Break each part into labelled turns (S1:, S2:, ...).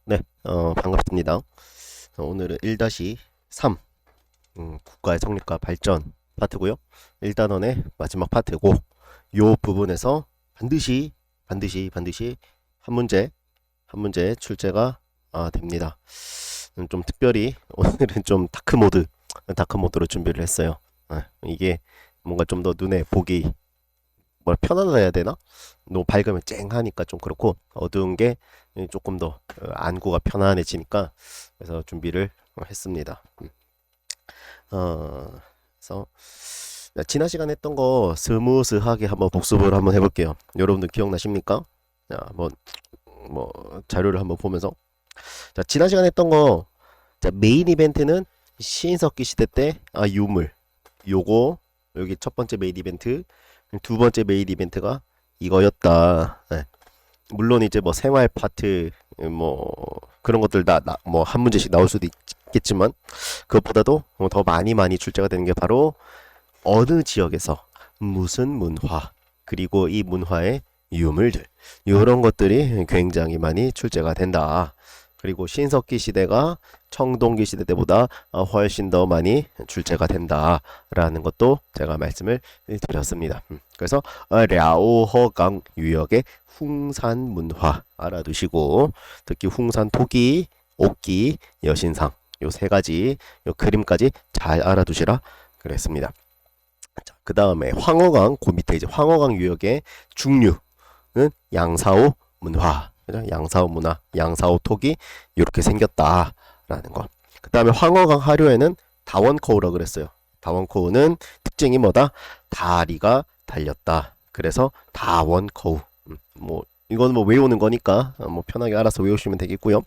S1: 네, 반갑습니다. 오늘은 1-3, 국가의 성립과 발전 파트고요. 1단원의 마지막 파트고, 요 부분에서 반드시 한 문제 출제가 됩니다. 좀 특별히 오늘은 좀 다크 모드로 준비를 했어요. 이게 뭔가 좀 더 눈에 보기 편하다 해야 되나? 너무 밝으면 쨍하니까 좀 그렇고 어두운 게 조금 더 안구가 편안해지니까 그래서 준비를 했습니다. 그래서 지난 시간에 했던 거 스무스하게 한번 복습을 한번 해볼게요. 여러분들 기억나십니까? 자, 한번 뭐 자료를 한번 보면서 자, 지난 시간에 했던 거 자, 메인 이벤트는 신석기 시대 때 유물 요거 여기 첫 번째 메인 이벤트 두 번째 메인 이벤트가 이거였다. 네. 물론 이제 뭐 생활 파트 뭐 그런 것들 뭐 한 문제씩 나올 수도 있겠지만 그것보다도 더 많이 출제가 되는 게 바로 어느 지역에서 무슨 문화 그리고 이 문화의 유물들 이런 것들이 굉장히 많이 출제가 된다. 그리고 신석기 시대가 청동기 시대 때보다 훨씬 더 많이 출제가 된다라는 것도 제가 말씀을 드렸습니다. 그래서 랴오허강 유역의 흥산 문화 알아두시고 특히 흥산 토기, 옥기, 여신상 요 세 가지 요 그림까지 잘 알아두시라 그랬습니다. 그 다음에 황허강 그 밑에 이제 황허강 유역의 중류는 양사오 문화 그죠? 양사오 문화, 양사오 토기 이렇게 생겼다라는 거. 그 다음에 황허강 하류에는 다원코우라 그랬어요. 다원코우는 특징이 뭐다? 다리가 달렸다. 그래서 다원코우. 뭐 이건 뭐 외우는 거니까 뭐 편하게 알아서 외우시면 되겠고요.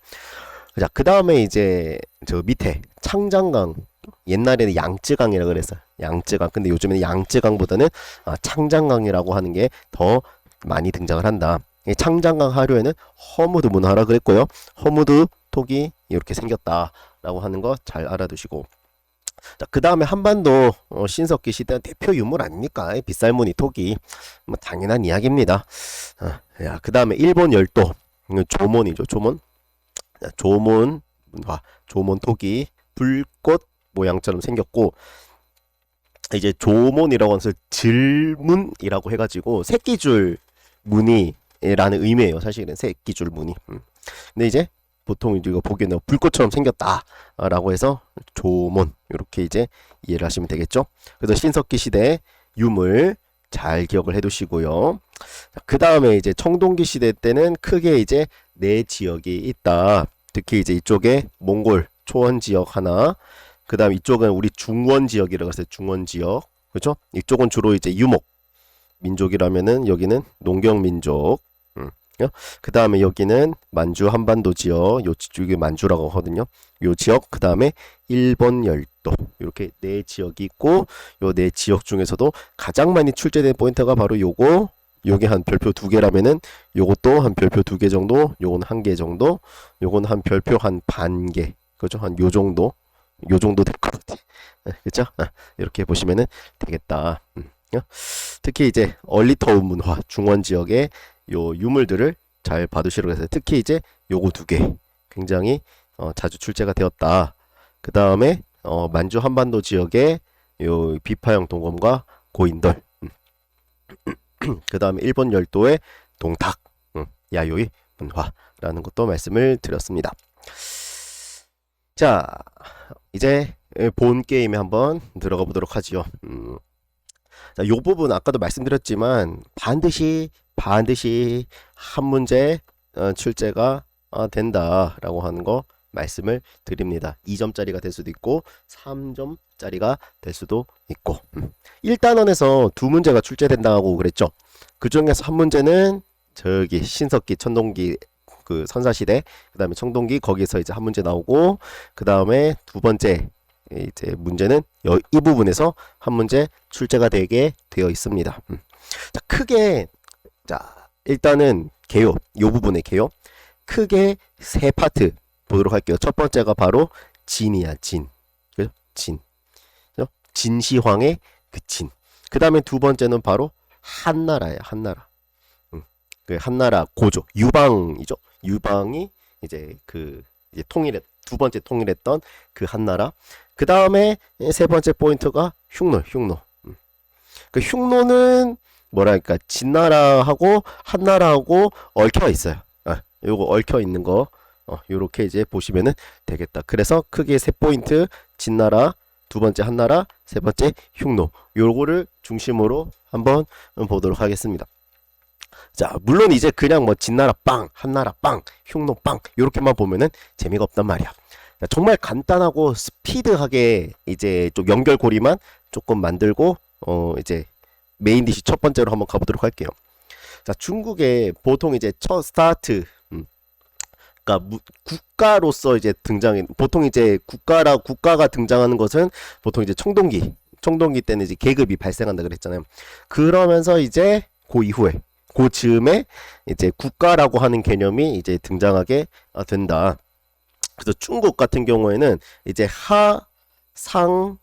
S1: 자, 그 다음에 이제 저 밑에 창장강 옛날에는 양쯔강이라 그랬어요. 양쯔강. 근데 요즘에는 양쯔강보다는 창장강이라고 하는 게 더 많이 등장을 한다. 창장강 하류에는 허무드 문화라 그랬고요. 허무드 톡이 이렇게 생겼다라고 하는 거 잘 알아두시고. 자, 그 다음에 한반도 신석기 시대 대표 유물 아닙니까? 빗살무늬 톡이 뭐 당연한 이야기입니다. 야, 그 다음에 일본 열도 조몬이죠. 조몬. 자, 조몬 문화, 조몬 톡이 불꽃 모양처럼 생겼고 이제 조몬이라고 하는 것을 질문이라고 해가지고 새끼줄 무늬라는 의미예요. 사실은 새끼줄 무늬. 근데 이제 보통 이거 보기에는 불꽃처럼 생겼다라고 해서 조몬 이렇게 이제 이해를 하시면 되겠죠. 그래서 신석기 시대 유물 잘 기억을 해두시고요. 그 다음에 이제 청동기 시대 때는 크게 이제 네 지역이 있다. 특히 이제 이쪽에 몽골 초원 지역 하나, 그 다음 이쪽은 우리 중원 지역이라고 했어요. 중원 지역. 그렇죠? 이쪽은 주로 이제 유목 민족이라면은 여기는 농경 민족. 그 다음에 여기는 만주 한반도 지역, 요쪽이 만주라고 하거든요. 요 지역, 그 다음에 일본 열도. 이렇게 네 지역이 있고, 요 네 지역 중에서도 가장 많이 출제된 포인트가 바로 요거, 요게 한 별표 2개라면은 요것도 한 별표 2개 정도, 요건 1개 정도, 요건 한 별표 한 반 개. 그죠? 한 요 정도. 요 정도 될 것 같아. 그죠? 이렇게 보시면은 되겠다. 특히 이제 얼리터운 문화, 중원 지역의 요 유물들을 잘 봐두시라고 해서 특히 이제 요거 두 개 굉장히 자주 출제가 되었다. 그 다음에 만주 한반도 지역의 요 비파형 동검과 고인돌. 그 다음에 일본 열도의 동탁, 야요이 문화라는 것도 말씀을 드렸습니다. 자, 이제 본 게임에 한번 들어가 보도록 하지요. 자, 요 부분 아까도 말씀드렸지만 반드시 한 문제 출제가 된다라고 하는 거 말씀을 드립니다. 2점짜리가 될 수도 있고 3점짜리가 될 수도 있고 1단원에서 두 문제가 출제된다고 그랬죠. 그 중에서 한 문제는 저기 신석기 천동기 그 선사시대 그 다음에 청동기 거기서 이제 한 문제 나오고 그 다음에 두 번째 이제 문제는 이 부분에서 한 문제 출제가 되게 되어 있습니다. 자, 크게 자 일단은 개요 요 부분의 개요 크게 세 파트 보도록 할게요. 첫 번째가 바로 진이야 진 그죠? 진 그죠? 진시황의 그 진. 그 다음에 두 번째는 바로 한나라야 한나라. 그 한나라 고조 유방이죠. 유방이 이제 두 번째 통일했던 그 한나라. 그 다음에 세 번째 포인트가 흉노. 그 흉노는 뭐랄까 진나라하고 한나라하고 얽혀 있어요. 요거 얽혀 있는 거 요렇게 이제 보시면은 되겠다. 그래서 크게 세 포인트 진나라, 두 번째 한나라, 세 번째 흉노, 요거를 중심으로 한번 보도록 하겠습니다. 자, 물론 이제 그냥 뭐 진나라 빵, 한나라 빵, 흉노 빵 요렇게만 보면은 재미가 없단 말이야. 정말 간단하고 스피드하게 이제 좀 연결고리만 조금 만들고 이제 메인 디시 첫 번째로 한번 가보도록 할게요. 자, 중국에 보통 이제 첫 스타트 그러니까 국가로서 이제 등장인 보통 이제 국가가 등장하는 것은 보통 이제 청동기 때는 이제 계급이 발생한다 그랬잖아요. 그러면서 이제 그 이후에 그 즈음에 이제 국가라고 하는 개념이 이제 등장하게 된다. 그래서 중국 같은 경우에는 이제 하, 상,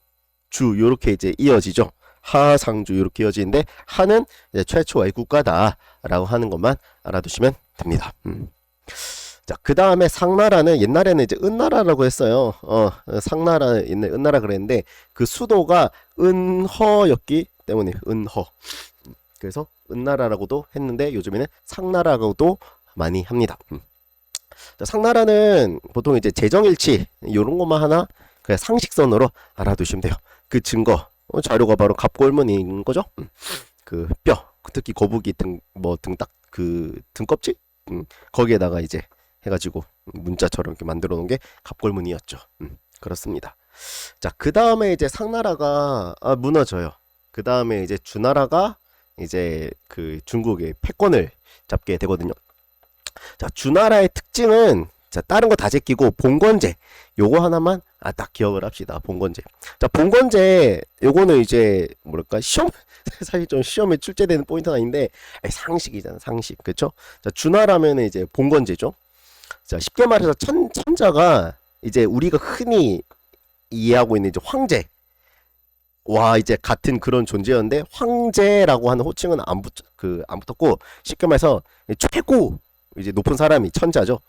S1: 주 요렇게 이제 이어지죠. 하, 상, 주 이렇게 이어지는데 하는 이제 최초의 국가다라고 하는 것만 알아두시면 됩니다. 자, 그 다음에 상나라는 옛날에는 이제 은나라라고 했어요. 상나라 옛날 은나라 그랬는데 그 수도가 은허였기 때문에 은허. 그래서 은나라라고도 했는데 요즘에는 상나라라고도 많이 합니다. 자, 상나라는 보통 이제 재정일치 요런 것만 하나 그냥 상식선으로 알아두시면 돼요. 그 증거 자료가 바로 갑골문인 거죠. 그 뼈, 특히 거북이 그 등껍질 거기에다가 이제 해가지고 문자처럼 이렇게 만들어 놓은 게 갑골문이었죠. 그렇습니다. 자, 그 다음에 이제 상나라가 무너져요. 그 다음에 이제 주나라가 이제 그 중국의 패권을 잡게 되거든요. 자, 주나라의 특징은 자, 다른 거 다 제끼고 봉건제 요거 하나만 딱 기억을 합시다. 봉건제. 자, 봉건제 요거는 이제 뭐랄까 사실 좀 시험에 출제되는 포인트는 아닌데 상식이잖아. 상식. 그렇죠? 자, 주나라면 이제 봉건제죠. 자, 쉽게 말해서 천자가 이제 우리가 흔히 이해하고 있는 이제 황제 와 이제 같은 그런 존재였는데 황제라고 하는 호칭은 안 붙었고 쉽게 말해서 최고 이제 높은 사람이 천자죠.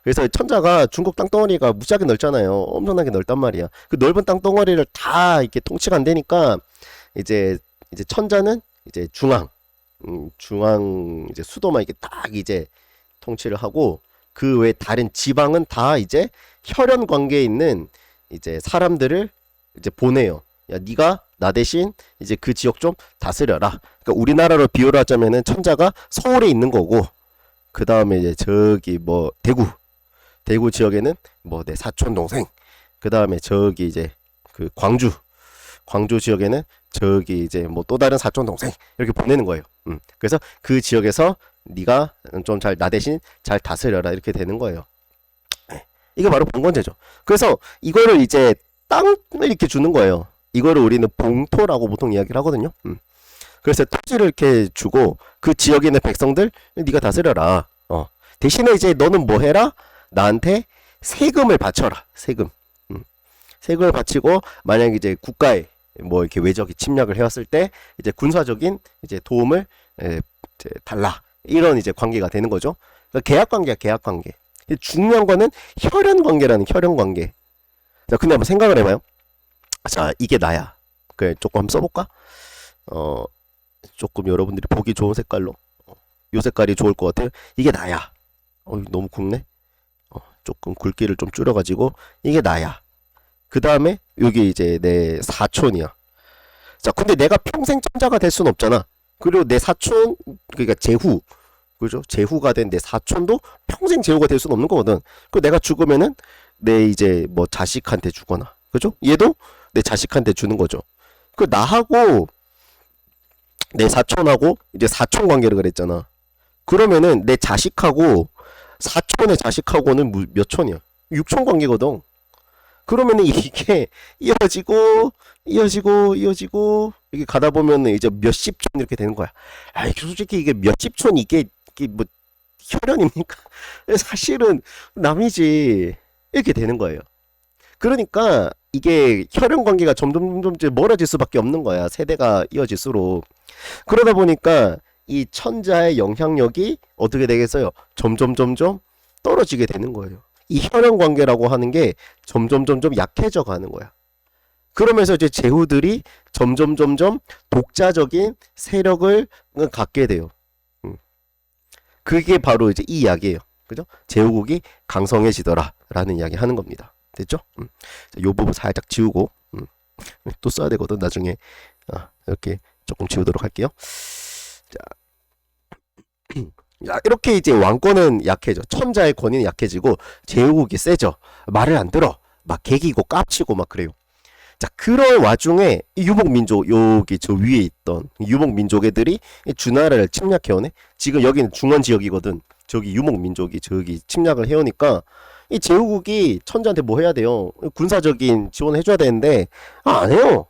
S1: 그래서 천자가 중국 땅덩어리가 무지하게 넓잖아요. 엄청나게 넓단 말이야. 그 넓은 땅덩어리를 다 이렇게 통치가 안 되니까 이제 천자는 이제 중앙 이제 수도만 이렇게 딱 이제 통치를 하고 그 외 다른 지방은 다 이제 혈연 관계에 있는 이제 사람들을 이제 보내요. 야, 네가 나 대신 이제 그 지역 좀 다스려라. 그러니까 우리나라로 비유를 하자면은 천자가 서울에 있는 거고, 그 다음에 이제 저기 뭐 대구 지역에는 뭐 내 사촌 동생, 그 다음에 저기 이제 그 광주 지역에는 저기 이제 뭐 또 다른 사촌 동생 이렇게 보내는 거예요. 그래서 그 지역에서 네가 좀 나 대신 잘 다스려라 이렇게 되는 거예요. 이게 바로 봉건제죠. 그래서 이거를 이제 땅을 이렇게 주는 거예요. 이거를 우리는 봉토라고 보통 이야기를 하거든요. 그래서 토지를 이렇게 주고 그 지역에 있는 백성들 네가 다스려라. 대신에 이제 너는 뭐 해라? 나한테 세금을 바쳐라. 세금을 바치고 만약 이제 국가에 뭐 이렇게 외적이 침략을 해왔을 때 이제 군사적인 이제 도움을 이제 달라. 이런 이제 관계가 되는 거죠. 그러니까 계약 관계. 중요한 거는 혈연 관계라는 혈연 관계. 자, 근데 한번 생각을 해봐요. 자, 이게 나야. 그래, 조금 한번 써볼까? 조금 여러분들이 보기 좋은 색깔로. 요 색깔이 좋을 것 같아요. 이게 나야. 너무 굵네. 조금 굵기를 좀 줄여가지고 이게 나야. 그 다음에 여기 이제 내 사촌이야. 자, 근데 내가 평생 천자가 될 순 없잖아. 그리고 내 사촌, 그러니까 제후, 그죠? 제후가 된 내 사촌도 평생 제후가 될 순 없는 거거든. 그 내가 죽으면은 내 이제 뭐 자식한테 주거나, 그죠? 얘도 내 자식한테 주는 거죠. 그 나하고 내 사촌하고 이제 사촌 관계를 그랬잖아. 그러면은 내 자식하고 사촌의 자식하고는 몇 촌이야? 6촌 관계거든. 그러면은 이게 이어지고 이게 가다 보면은 이제 몇십 촌 이렇게 되는 거야. 솔직히 이게 몇십 촌 이게 뭐 혈연입니까? 사실은 남이지. 이렇게 되는 거예요. 그러니까 이게 혈연 관계가 점점 이제 멀어질 수밖에 없는 거야. 세대가 이어질수록. 그러다 보니까 이 천자의 영향력이 어떻게 되겠어요? 점점 떨어지게 되는 거예요. 이 혈연 관계라고 하는 게 점점 약해져 가는 거야. 그러면서 이제 제후들이 점점 독자적인 세력을 갖게 돼요. 그게 바로 이제 이 이야기예요. 그죠? 제후국이 강성해지더라 라는 이야기 하는 겁니다. 됐죠? 자, 요 부분 살짝 지우고 또 써야 되거든 나중에. 이렇게 조금 지우도록 할게요. 자, 야, 이렇게 이제 왕권은 약해져. 천자의 권위는 약해지고 제후국이 세져. 말을 안 들어. 막 개기고 깝치고 막 그래요. 자, 그런 와중에 이 유목민족, 여기 저 위에 있던 유목민족 애들이 주나라를 침략해오네. 지금 여기는 중원지역이거든. 저기 유목민족이 저기 침략을 해오니까 이 제후국이 천자한테 뭐 해야 돼요? 군사적인 지원을 해줘야 되는데 안 해요.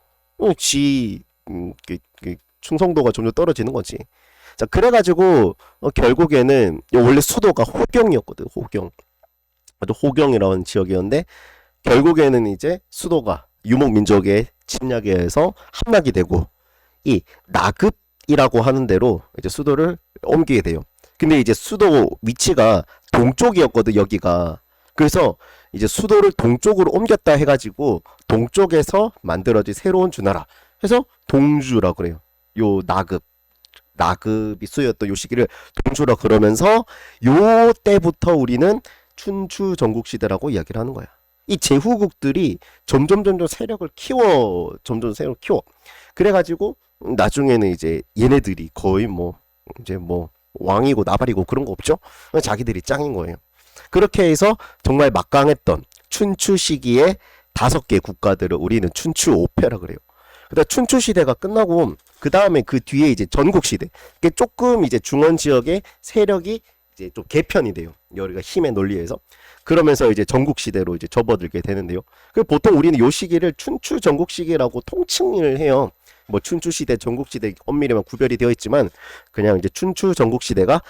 S1: 충성도가 점점 떨어지는 거지. 자, 그래가지고 결국에는 원래 수도가 호경이었거든. 호경. 아주 호경이라는 지역이었는데 결국에는 이제 수도가 유목민족의 침략에 의해서 함락이 되고 이 나급이라고 하는 대로 이제 수도를 옮기게 돼요. 근데 이제 수도 위치가 동쪽이었거든 여기가. 그래서 이제 수도를 동쪽으로 옮겼다 해가지고 동쪽에서 만들어진 새로운 주나라 해서 동주라 그래요. 요 나급이 쓰였던 요 시기를 동주라 그러면서 요 때부터 우리는 춘추 전국시대라고 이야기를 하는 거야. 이 제후국들이 점점 세력을 키워. 그래가지고 나중에는 이제 얘네들이 거의 뭐 이제 뭐 왕이고 나발이고 그런 거 없죠? 자기들이 짱인 거예요. 그렇게 해서 정말 막강했던 춘추 시기에 5개 국가들을 우리는 춘추 5패라 그래요. 그다음 춘추 시대가 끝나고 그 다음에 그 뒤에 이제 전국 시대. 이게 조금 이제 중원 지역의 세력이 이제 좀 개편이 돼요. 여기가 힘의 논리에서. 그러면서 이제 전국 시대로 이제 접어들게 되는데요. 그 보통 우리는 요 시기를 춘추 전국 시기라고 통칭을 해요. 뭐 춘추 시대, 전국 시대 엄밀히만 구별이 되어 있지만 그냥 이제 춘추 전국 시대가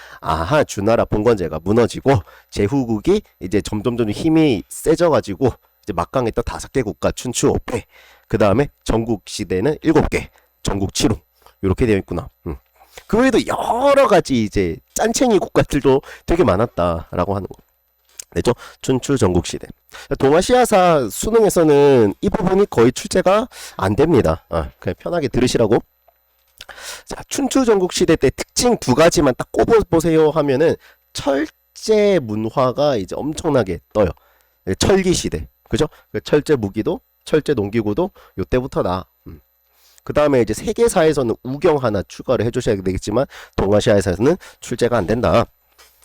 S1: 주나라 봉건제가 무너지고 제후국이 이제 점점 힘이 세져가지고 이제 막강했던 5개 국가 춘추 5패. 그 다음에 전국 시대는 7개, 전국 7호 이렇게 되어 있구나. 그 외에도 여러 가지 이제 짠챙이 국가들도 되게 많았다라고 하는 거. 됐죠? 춘추 전국 시대. 동아시아사 수능에서는 이 부분이 거의 출제가 안 됩니다. 그냥 편하게 들으시라고. 자, 춘추 전국 시대 때 특징 2가지만 딱 꼽아보세요 하면은 철제 문화가 이제 엄청나게 떠요. 철기 시대. 그죠? 철제 무기도, 철제 농기구도 요때부터 나. 그 다음에 이제 세계사에서는 우경 하나 추가를 해주셔야 되겠지만 동아시아에서는 출제가 안 된다.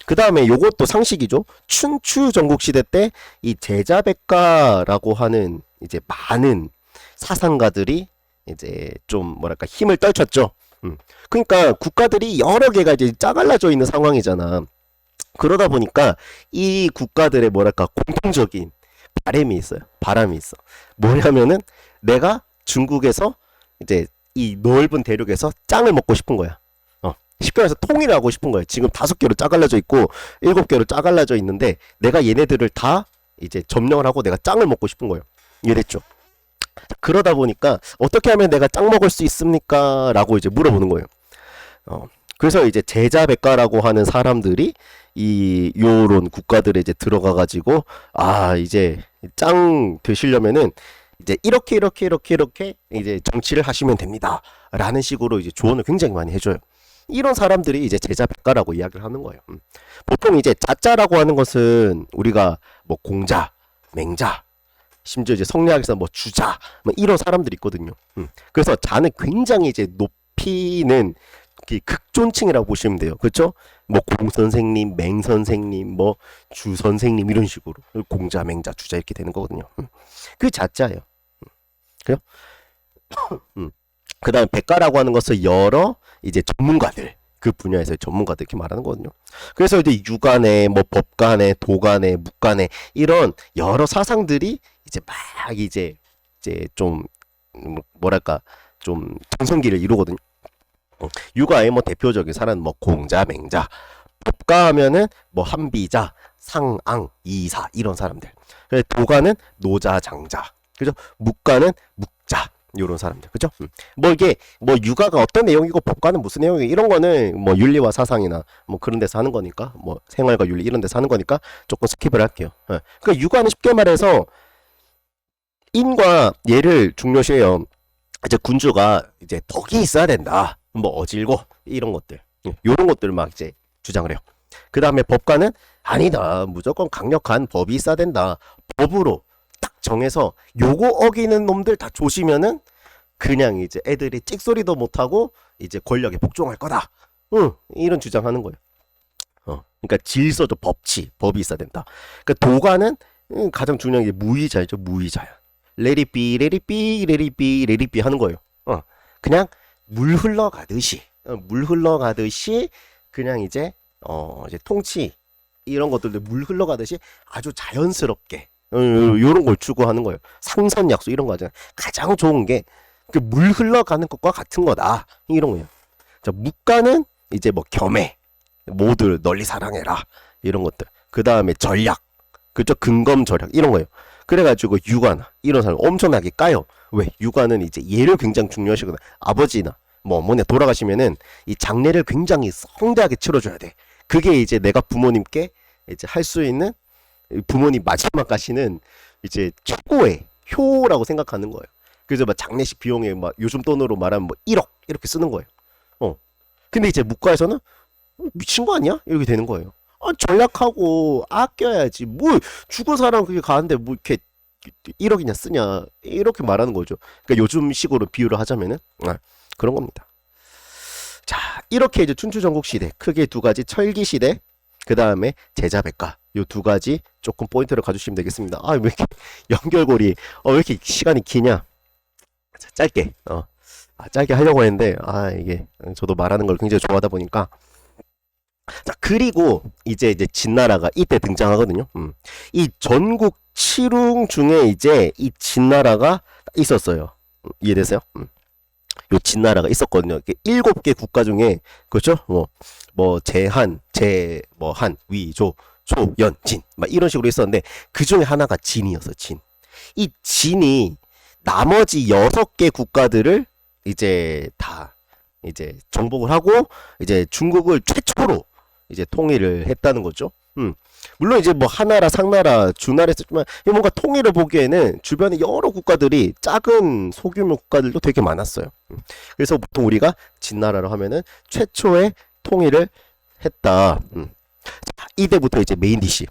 S1: 그 다음에 요것도 상식이죠. 춘추 전국시대 때 이 제자백가라고 하는 이제 많은 사상가들이 이제 좀 뭐랄까 힘을 떨쳤죠. 그러니까 국가들이 여러 개가 이제 짜갈라져 있는 상황이잖아. 그러다 보니까 이 국가들의 뭐랄까 공통적인 바람이 있어요. 바람이 있어. 뭐냐면은 내가 중국에서 이제 이 넓은 대륙에서 짱을 먹고 싶은 거야. 쉽게 말해서 통일을 하고 싶은 거예요. 지금 5개로 짜갈라져 있고 7개로 짜갈라져 있는데 내가 얘네들을 다 이제 점령을 하고 내가 짱을 먹고 싶은 거예요. 이해됐죠? 그러다 보니까 어떻게 하면 내가 짱 먹을 수 있습니까? 라고 이제 물어보는 거예요. 그래서 이제 제자백가라고 하는 사람들이 이 요런 국가들에 이제 들어가 가지고 이제 짱 되시려면은 이제 이렇게 이제 정치를 하시면 됩니다. 라는 식으로 이제 조언을 굉장히 많이 해줘요. 이런 사람들이 이제 제자백가라고 이야기를 하는 거예요. 보통 이제 자자라고 하는 것은 우리가 뭐 공자, 맹자, 심지어 이제 성리학에서 뭐 주자, 뭐 이런 사람들이 있거든요. 그래서 자는 굉장히 이제 높이는 극존칭이라고 보시면 돼요. 그렇죠? 뭐 공선생님, 맹선생님, 뭐 주선생님 이런 식으로 공자, 맹자, 주자 이렇게 되는 거거든요. 그 자자예요. 그래요? 그 다음 백가라고 하는 것은 여러 이제 전문가들, 그 분야에서의 전문가들 이렇게 말하는 거거든요. 그래서 이제 유간에 뭐 법간에 도간에 묵간에 이런 여러 사상들이 이제 막 이제 좀 뭐랄까 좀 전성기를 이루거든요. 유가의 뭐 대표적인 사람 뭐 공자, 맹자, 법가 하면은 뭐 한비자, 상앙, 이사 이런 사람들. 도가는 노자, 장자, 그죠? 묵가는 묵자, 요런 사람들. 그죠? 뭐 이게 뭐 육아가 어떤 내용이고 법과는 무슨 내용이고 이런 거는 뭐 윤리와 사상이나 뭐 그런 데서 하는 거니까 뭐 생활과 윤리 이런 데서 하는 거니까 조금 스킵을 할게요. 예. 그러니까 육아는 쉽게 말해서 인과 예를 중요시해요. 이제 군주가 이제 덕이 있어야 된다. 뭐 어질고 이런 것들. 요런 것들 막 이제 주장을 해요. 그 다음에 법관은 아니다. 무조건 강력한 법이 있어야 된다. 법으로 딱 정해서 요거 어기는 놈들 다 조시면은 그냥 이제 애들이 찍소리도 못하고 이제 권력에 복종할 거다. 응, 이런 주장하는 거예요. 그러니까 질서도 법이 있어야 된다. 그러니까 도가는 가장 중요한 게 무의자죠. 무의자야. let it be, let it be, let it be, let it be 하는 거예요. 그냥 물 흘러가듯이, 물 흘러가듯이 그냥 이제 통치 이런 것들도 물 흘러가듯이 아주 자연스럽게 요런 걸 추구하는 거예요. 상선약수 이런 거 하잖아요. 가장 좋은 게 그 물 흘러가는 것과 같은 거다. 이런 거예요. 자, 묵가는 이제 뭐 겸해, 모두 널리 사랑해라 이런 것들. 그 다음에 전략, 그죠? 근검 절약 이런 거예요. 그래가지고 육아나 이런 사람 엄청나게 까요. 왜? 육아는 이제 예를 굉장히 중요하시거든. 아버지나 뭐 어머니 돌아가시면은 이 장례를 굉장히 성대하게 치러줘야 돼. 그게 이제 내가 부모님께 이제 할 수 있는 부모님 마지막 가시는 이제 최고의 효라고 생각하는 거예요. 그래서 막 장례식 비용에 막 요즘 돈으로 말하면 뭐 1억 이렇게 쓰는 거예요. 근데 이제 묵과에서는 미친 거 아니야? 이렇게 되는 거예요. 전략하고 아껴야지. 뭐 죽은 사람 그게 가는데 뭐 이렇게 1억이냐 쓰냐 이렇게 말하는 거죠. 그러니까 요즘 식으로 비유를 하자면은 그런 겁니다. 자, 이렇게 이제 춘추전국 시대 크게 두 가지 철기 시대 그 다음에 제자백과 요 두 가지 조금 포인트를 가주시면 되겠습니다. 왜 이렇게 연결고리 왜 이렇게 시간이 기냐? 자, 짧게 짧게 하려고 했는데 이게 저도 말하는 걸 굉장히 좋아하다 보니까 자, 그리고 이제 진나라가 이때 등장하거든요. 이 전국 칠웅 중에 이제 이 진나라가 있었어요. 이해되세요? 요 진나라가 있었거든요. 7개 국가 중에 그렇죠? 뭐 제한, 한, 위, 조, 연, 진 막 이런 식으로 있었는데 그 중에 하나가 진이었어. 진. 이 진이 나머지 6개 국가들을 이제 다 이제 정복을 하고 이제 중국을 최초로 이제 통일을 했다는 거죠. 물론 이제 뭐 하나라, 상나라, 주나라 했었지만 뭔가 통일을 보기에는 주변에 여러 국가들이 작은 소규모 국가들도 되게 많았어요. 그래서 보통 우리가 진나라로 하면은 최초의 통일을 했다. 자, 이때부터 이제 메인 디시.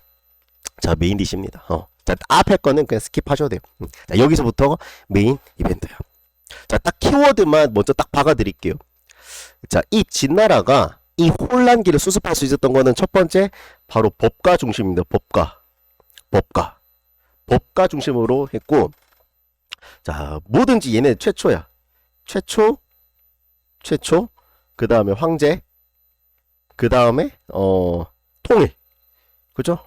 S1: 자, 메인 디시입니다. 자, 앞에 거는 그냥 스킵하셔도 돼요. 자, 여기서부터 메인 이벤트야. 자, 딱 키워드만 먼저 딱 박아드릴게요. 자, 이 진나라가 이 혼란기를 수습할 수 있었던 거는 첫 번째 바로 법가 중심입니다. 법가 중심으로 했고, 자, 뭐든지 얘네 최초야. 최초, 그 다음에 황제, 그 다음에 통일, 그죠?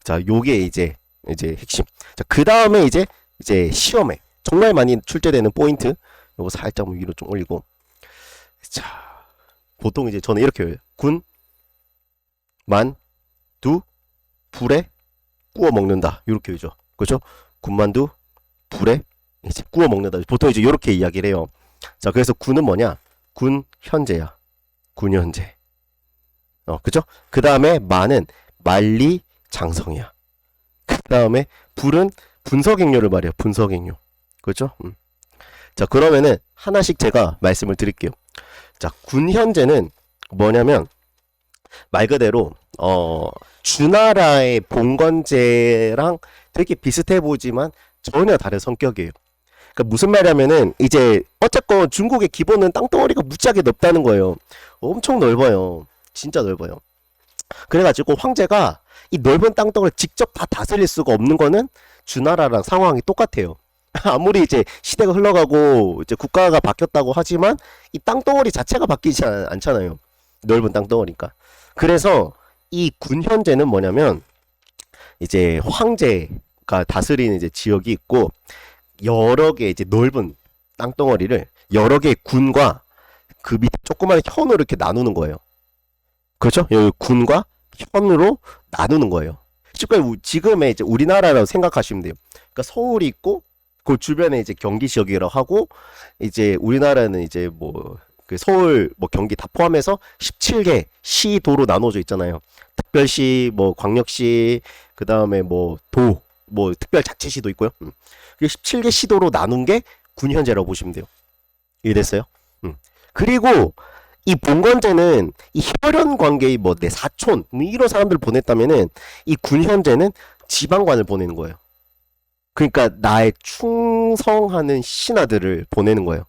S1: 자, 요게 이제 핵심. 자, 그 다음에 이제 시험에 정말 많이 출제되는 포인트, 요거 살짝 위로 좀 올리고, 자. 보통 이제 저는 이렇게 해요. 군, 만, 두, 불에 구워 먹는다. 이렇게 하죠. 그렇죠? 군만두, 불에 이제 구워 먹는다. 보통 이제 이렇게 이야기를 해요. 자, 그래서 군은 뭐냐? 군 현재야. 군 현재. 그죠? 그 다음에 만은 만리장성이야. 그 다음에 불은 분서갱료를 말해요. 분서갱료. 그렇죠? 자, 그러면은 하나씩 제가 말씀을 드릴게요. 자, 군 현재는 뭐냐면 말 그대로 주나라의 봉건제랑 되게 비슷해 보이지만 전혀 다른 성격이에요. 그러니까 무슨 말이냐면은 이제 어쨌건 중국의 기본은 땅덩어리가 무지하게 넓다는 거예요. 엄청 넓어요. 진짜 넓어요. 그래가지고 황제가 이 넓은 땅덩어리를 직접 다 다스릴 수가 없는 거는 주나라랑 상황이 똑같아요. 아무리 이제 시대가 흘러가고 이제 국가가 바뀌었다고 하지만 이 땅덩어리 자체가 바뀌지 않잖아요. 넓은 땅덩어리니까. 그래서 이 군 현재는 뭐냐면 이제 황제가 다스리는 이제 지역이 있고 여러 개 이제 넓은 땅덩어리를 여러 개의 군과 그 밑에 조그마한 현으로 이렇게 나누는 거예요. 그렇죠? 여기 군과 현으로 나누는 거예요. 지금의 이제 우리나라라고 생각하시면 돼요. 그러니까 서울이 있고 그 주변에 이제 경기 지역이라고 하고 이제 우리나라는 이제 뭐 그 서울 뭐 경기 다 포함해서 17개 시도로 나눠져 있잖아요. 특별시 뭐 광역시 그다음에 뭐 도 뭐 특별자치시도 있고요. 그게 17개 시도로 나눈 게 군현제라고 보시면 돼요. 이해됐어요? 그리고 이 봉건제는 이 혈연 관계의 뭐 내 사촌 뭐 이런 사람들 보냈다면은 이 군현제는 지방관을 보내는 거예요. 그러니까 나의 충성하는 신하들을 보내는 거예요.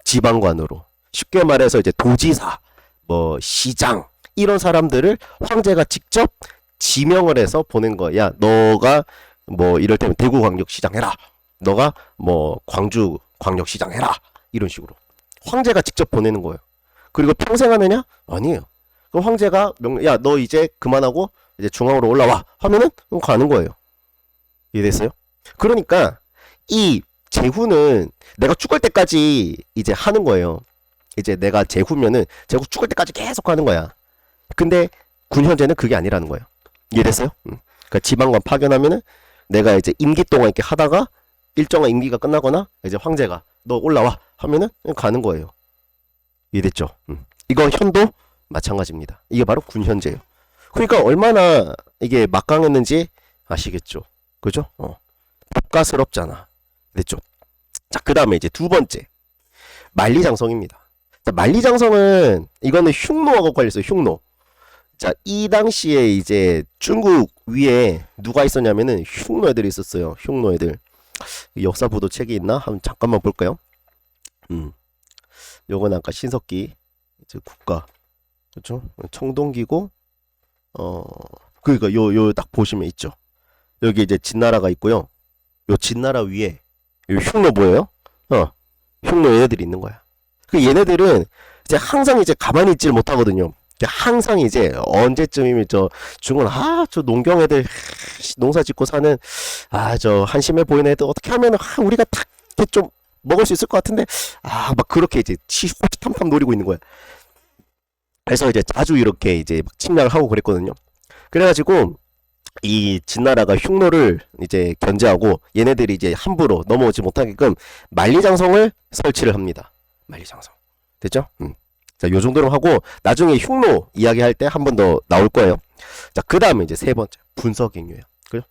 S1: 지방관으로. 쉽게 말해서 이제 도지사, 뭐 시장 이런 사람들을 황제가 직접 지명을 해서 보낸 거야. 야, 너가 뭐 이럴 때면 대구광역시장 해라. 너가 뭐 광주 광역시장 해라. 이런 식으로. 황제가 직접 보내는 거예요. 그리고 평생 하느냐? 아니에요. 그럼 황제가 야, 너 이제 그만하고 이제 중앙으로 올라와 하면은 가는 거예요. 이해됐어요? 그러니까 이 제후는 내가 죽을 때까지 이제 하는 거예요. 이제 내가 제후면은 제후 죽을 때까지 계속 하는 거야. 근데 군현제는 그게 아니라는 거예요. 이해됐어요? 그러니까 지방관 파견하면은 내가 이제 임기 동안 이렇게 하다가 일정한 임기가 끝나거나 이제 황제가 너 올라와 하면은 가는 거예요. 이해됐죠? 이거 현도 마찬가지입니다. 이게 바로 군현제예요. 그러니까 얼마나 이게 막강했는지 아시겠죠? 그죠? 복가스럽잖아. 됐죠? 자, 그 다음에 이제 두 번째 만리장성입니다. 자, 만리장성은 이거는 흉노하고 관련있어요. 흉노. 자, 이 당시에 이제 중국 위에 누가 있었냐면은 흉노 애들이 있었어요. 흉노 애들. 역사보도 책이 있나? 한번 잠깐만 볼까요? 요건 아까 신석기 이제 국가 그렇죠? 청동기고 그러니까 요 딱 보시면 있죠. 여기 이제 진나라가 있고요. 요 진나라 위에 요 흉노 뭐예요? 흉노 얘네들이 있는 거야. 그 얘네들은 이제 항상 이제 가만히 있질 못하거든요. 항상 이제 언제쯤이면 저 중은 저 농경 애들 농사 짓고 사는 저 한심해 보이는 애들 어떻게 하면 우리가 딱 이렇게 좀 먹을 수 있을 것 같은데 막 그렇게 이제 호치탐탐 노리고 있는 거야. 그래서 이제 자주 이렇게 이제 막 침략을 하고 그랬거든요. 그래가지고 이 진나라가 흉노를 이제 견제하고 얘네들이 이제 함부로 넘어오지 못하게끔 만리장성을 설치를 합니다. 만리장성. 됐죠? 자, 요 정도로 하고 나중에 흉노 이야기할 때 한 번 더 나올 거예요. 자, 그 다음에 이제 세 번째 분서갱료예요. 그죠?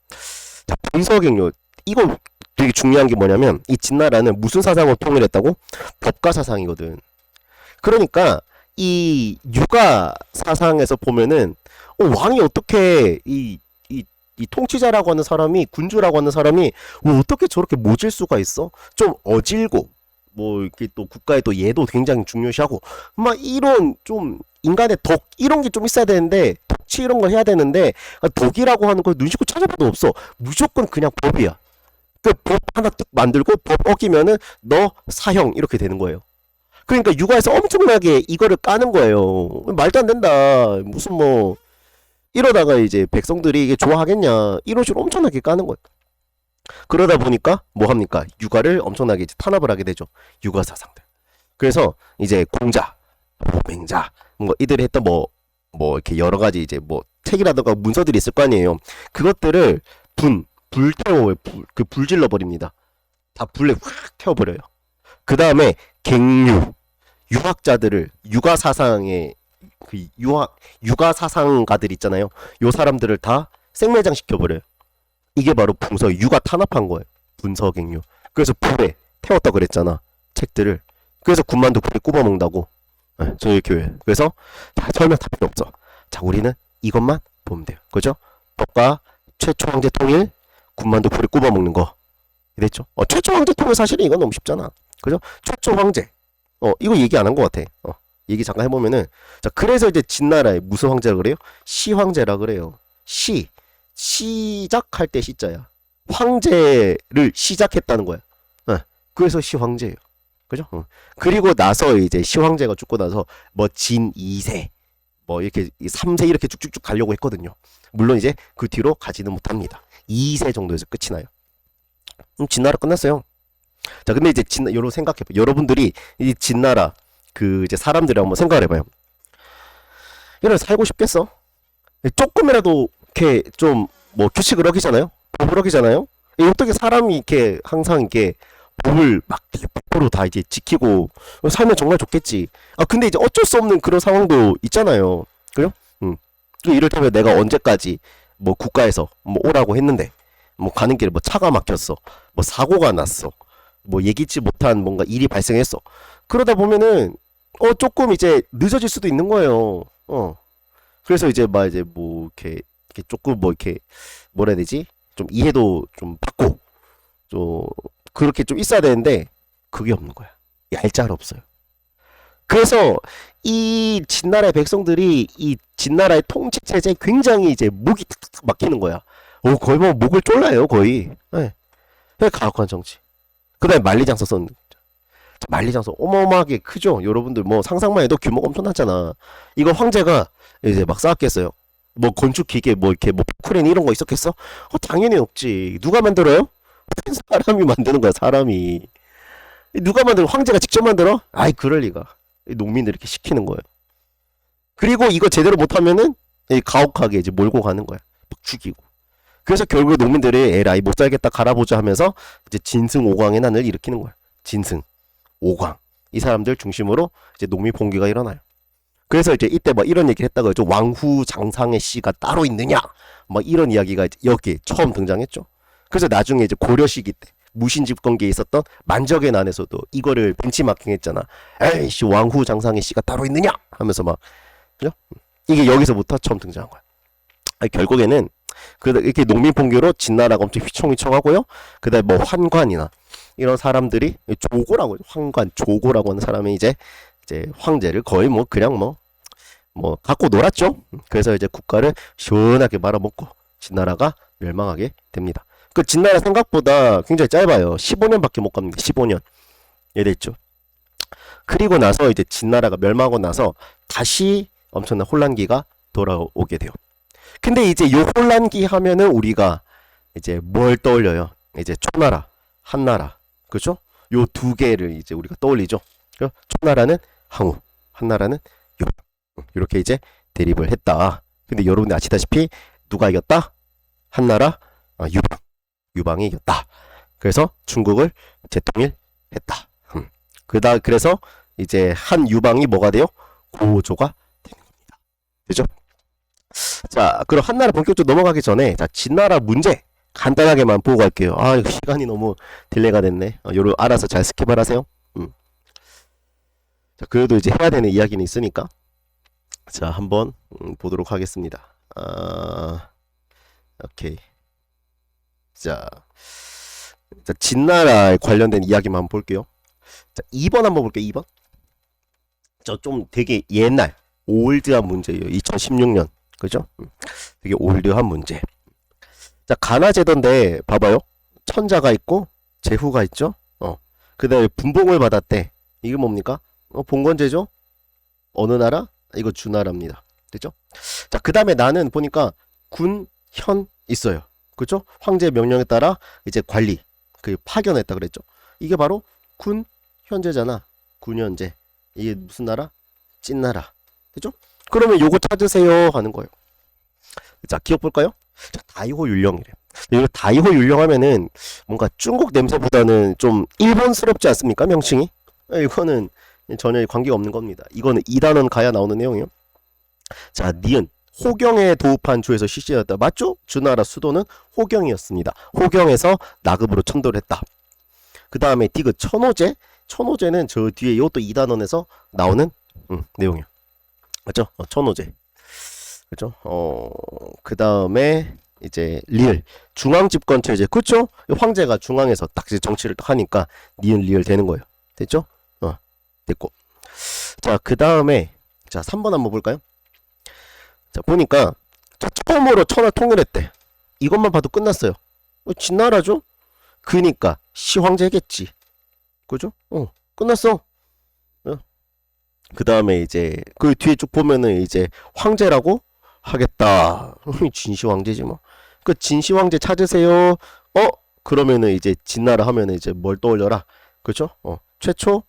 S1: 자, 분서갱료 이거 되게 중요한 게 뭐냐면 이 진나라는 무슨 사상을 통일했다고? 법가 사상이거든. 그러니까 이 육아 사상에서 보면은 왕이 어떻게 이 통치자라고 하는 사람이 군주라고 하는 사람이 어떻게 저렇게 모질 수가 있어? 좀 어질고 뭐 이렇게 또 국가의 또 예도 굉장히 중요시하고 막 이런 좀 인간의 덕 이런 게 좀 있어야 되는데 덕치 이런 걸 해야 되는데 덕이라고 하는 걸 눈 씻고 찾아봐도 없어. 무조건 그냥 법이야. 그 법 하나 뚝 만들고 법 어기면은 너 사형 이렇게 되는 거예요. 그러니까 육아에서 엄청나게 이거를 까는 거예요. 말도 안 된다. 무슨 뭐 이러다가 이제 백성들이 이게 좋아하겠냐 이런 식으로 엄청나게 까는 거예요. 그러다 보니까 뭐 합니까? 육아를 엄청나게 이제 탄압을 하게 되죠. 육아 사상들. 그래서 이제 공자, 맹자, 뭐 이들이 했던 뭐 이렇게 여러 가지 이제 뭐 책이라든가 문서들이 있을 거 아니에요. 그것들을 불태워요. 그 불질러 버립니다. 다 불에 확 태워버려요. 그 다음에 갱류, 유학자들을 육아 사상의 그 육아 사상가들 있잖아요. 요 사람들을 다 생매장 시켜버려요. 이게 바로 분서 육아 탄압한 거예요. 분서갱류. 그래서 불에 태웠다 그랬잖아. 책들을. 그래서 군만두 불에 굽어 먹는다고. 저희 교회. 그래서 다 설명 다 필요 없어. 자, 우리는 이것만 보면 돼요. 그죠? 법과 최초 황제 통일, 군만두 불에 굽어 먹는 거. 이랬죠? 최초 황제 통일 사실은 이건 너무 쉽잖아. 그죠? 최초 황제. 이거 얘기 안 한 것 같아. 얘기 잠깐 해보면은 자, 그래서 이제 진나라에 무슨 황제라 그래요? 시황제라 그래요. 시작할 때 시자야. 황제를 시작했다는 거야. 그래서 시황제예요. 그죠? 그리고 나서 이제 시황제가 죽고 나서 뭐 진 2세 뭐 이렇게 3세 이렇게 쭉쭉쭉 가려고 했거든요. 물론 이제 그 뒤로 가지는 못합니다. 2세 정도에서 끝이 나요. 진나라 끝났어요. 자, 근데 이제 여러분 생각해봐. 여러분들이 이 진나라 그 이제 사람들이 한번 생각을 해봐요. 얘를 살고 싶겠어? 조금이라도 이렇게 좀 뭐 규칙을 어기잖아요. 법을 어기잖아요. 어떻게 사람이 이렇게 항상 이렇게 법을 막 100% 다 이제 지키고 살면 정말 좋겠지. 아 근데 이제 어쩔 수 없는 그런 상황도 있잖아요. 그죠? 음. 이를테면 내가 언제까지 뭐 국가에서 뭐 오라고 했는데 뭐 가는 길에 뭐 차가 막혔어. 뭐 사고가 났어. 뭐 예기치 못한 뭔가 일이 발생했어. 그러다 보면은 조금 이제 늦어질 수도 있는 거예요. 그래서 이제 막 이제 뭐 이렇게 조금 뭐 이렇게 뭐라 해야 되지? 좀 이해도 좀 받고 좀 그렇게 좀 있어야 되는데 그게 없는 거야. 얄짤 없어요. 그래서 이 진나라의 백성들이 이 진나라의 통치 체제에 굉장히 이제 목이 탁탁 막히는 거야. 거의 뭐 목을 졸라요 거의. 네. 가혹한 정치. 그다음에 만리장성 썼는 만리장성 어마어마하게 크죠. 여러분들 뭐 상상만 해도 규모가 엄청나잖아. 이거 황제가 이제 막 쌓았겠어요. 뭐 건축 기계 뭐 이렇게 뭐 포크레인 이런 거 있었겠어? 당연히 없지. 누가 만들어요? 사람이 만드는 거야 사람이. 누가 만들어? 황제가 직접 만들어? 아이 그럴 리가. 농민들 이렇게 시키는 거예요. 그리고 이거 제대로 못하면은 가혹하게 이제 몰고 가는 거야. 막 죽이고. 그래서 결국 농민들이 에라이 못 살겠다 갈아보자 하면서 이제 진승 오광의 난을 일으키는 거야. 진승, 오광 이 사람들 중심으로 이제 농민 봉기가 일어나요. 그래서 이제 이때 뭐 이런 얘기를 했다고 했죠. 왕후 장상의 씨가 따로 있느냐? 뭐 이런 이야기가 이제 여기에 처음 등장했죠. 그래서 나중에 이제 고려 시기 때 무신집권기에 있었던 만적의 난에서도 이거를 벤치마킹했잖아. 에이씨 왕후 장상의 씨가 따로 있느냐? 하면서 막 그죠? 이게 여기서부터 처음 등장한 거야. 아니, 결국에는 이렇게 농민 봉기로 진나라가 엄청 휘청휘청하고요. 그다음에 뭐 환관이나 이런 사람들이 조고라고 환관 조고라고 하는 사람이 이제 황제를 거의 뭐 그냥 뭐 갖고 놀았죠. 그래서 이제 국가를 시원하게 말아먹고 진나라가 멸망하게 됩니다. 그 진나라 생각보다 굉장히 짧아요. 15년밖에 못 갑니다. 15년. 이해됐죠? 그리고 나서 이제 진나라가 멸망하고 나서 다시 엄청난 혼란기가 돌아오게 돼요. 근데 이제 요 혼란기 하면은 우리가 이제 뭘 떠올려요? 이제 초나라, 한나라, 그죠? 요 두 개를 이제 우리가 떠올리죠. 초나라는 항우, 한나라는 요방. 이렇게 이제 대립을 했다. 근데 여러분들 아시다시피 누가 이겼다? 한나라, 유방, 유방이 이겼다. 그래서 중국을 재통일했다. 그래서 이제 한 유방이 뭐가 돼요? 고조가 되는 겁니다. 되죠? 자, 그럼 한나라 본격적으로 넘어가기 전에 자 진나라 문제 간단하게만 보고 갈게요. 이거 시간이 너무 딜레이가 됐네. 요로 알아서 잘 스킵을 하세요. 자, 그래도 이제 해야 되는 이야기는 있으니까 자 한번 보도록 하겠습니다. 오케이. 자, 진나라에 관련된 이야기만 한번 볼게요. 자, 2번 한번 볼게요. 2번. 저 좀 되게 옛날 올드한 문제예요. 2016년. 그죠? 되게 올드한 문제. 자, 가나제도인데 봐봐요. 천자가 있고 제후가 있죠. 그다음에 분봉을 받았대. 이게 뭡니까? 봉건제죠? 어느 나라? 이거 주나라입니다. 됐죠? 자, 그다음에 나는 보니까 군, 현 있어요. 그죠? 황제의 명령에 따라 이제 관리 파견했다 그랬죠. 이게 바로 군 현제잖아. 군 현제. 이게 무슨 나라? 찐나라. 그죠? 그러면 요거 찾으세요 하는 거예요. 자, 기억 볼까요? 자, 다이호 율령이래. 이거 다이호 율령 하면은 뭔가 중국 냄새보다는 좀 일본스럽지 않습니까? 명칭이? 이거는 전혀 관계가 없는 겁니다. 이거는 2단원 가야 나오는 내용이에요. 자, 니은 호경에 도읍한 주에서 실시되었다. 맞죠? 주나라 수도는 호경이었습니다. 호경에서 나급으로 천도를 했다. 그 다음에 디귿 천호제. 천호제는 저 뒤에 이것도 2단원에서 나오는 내용이에요. 맞죠? 천호제. 그죠? 그 다음에 이제 리을 중앙 집권 체제. 그쵸? 황제가 중앙에서 딱 이제 정치를 딱 하니까 니은 리을 되는 거예요. 됐죠? 됐고. 자, 그 다음에 자 3번 한번 볼까요? 자, 보니까 자, 처음으로 천하 통일했대. 이것만 봐도 끝났어요. 진나라죠? 그니까 시황제겠지. 그죠? 끝났어. 그 다음에 이제 그 뒤에 쭉 보면은 이제 황제라고 하겠다. 진시황제지 뭐. 그 진시황제 찾으세요. 그러면은 이제 진나라 하면은 이제 뭘 떠올려라. 그죠? 최초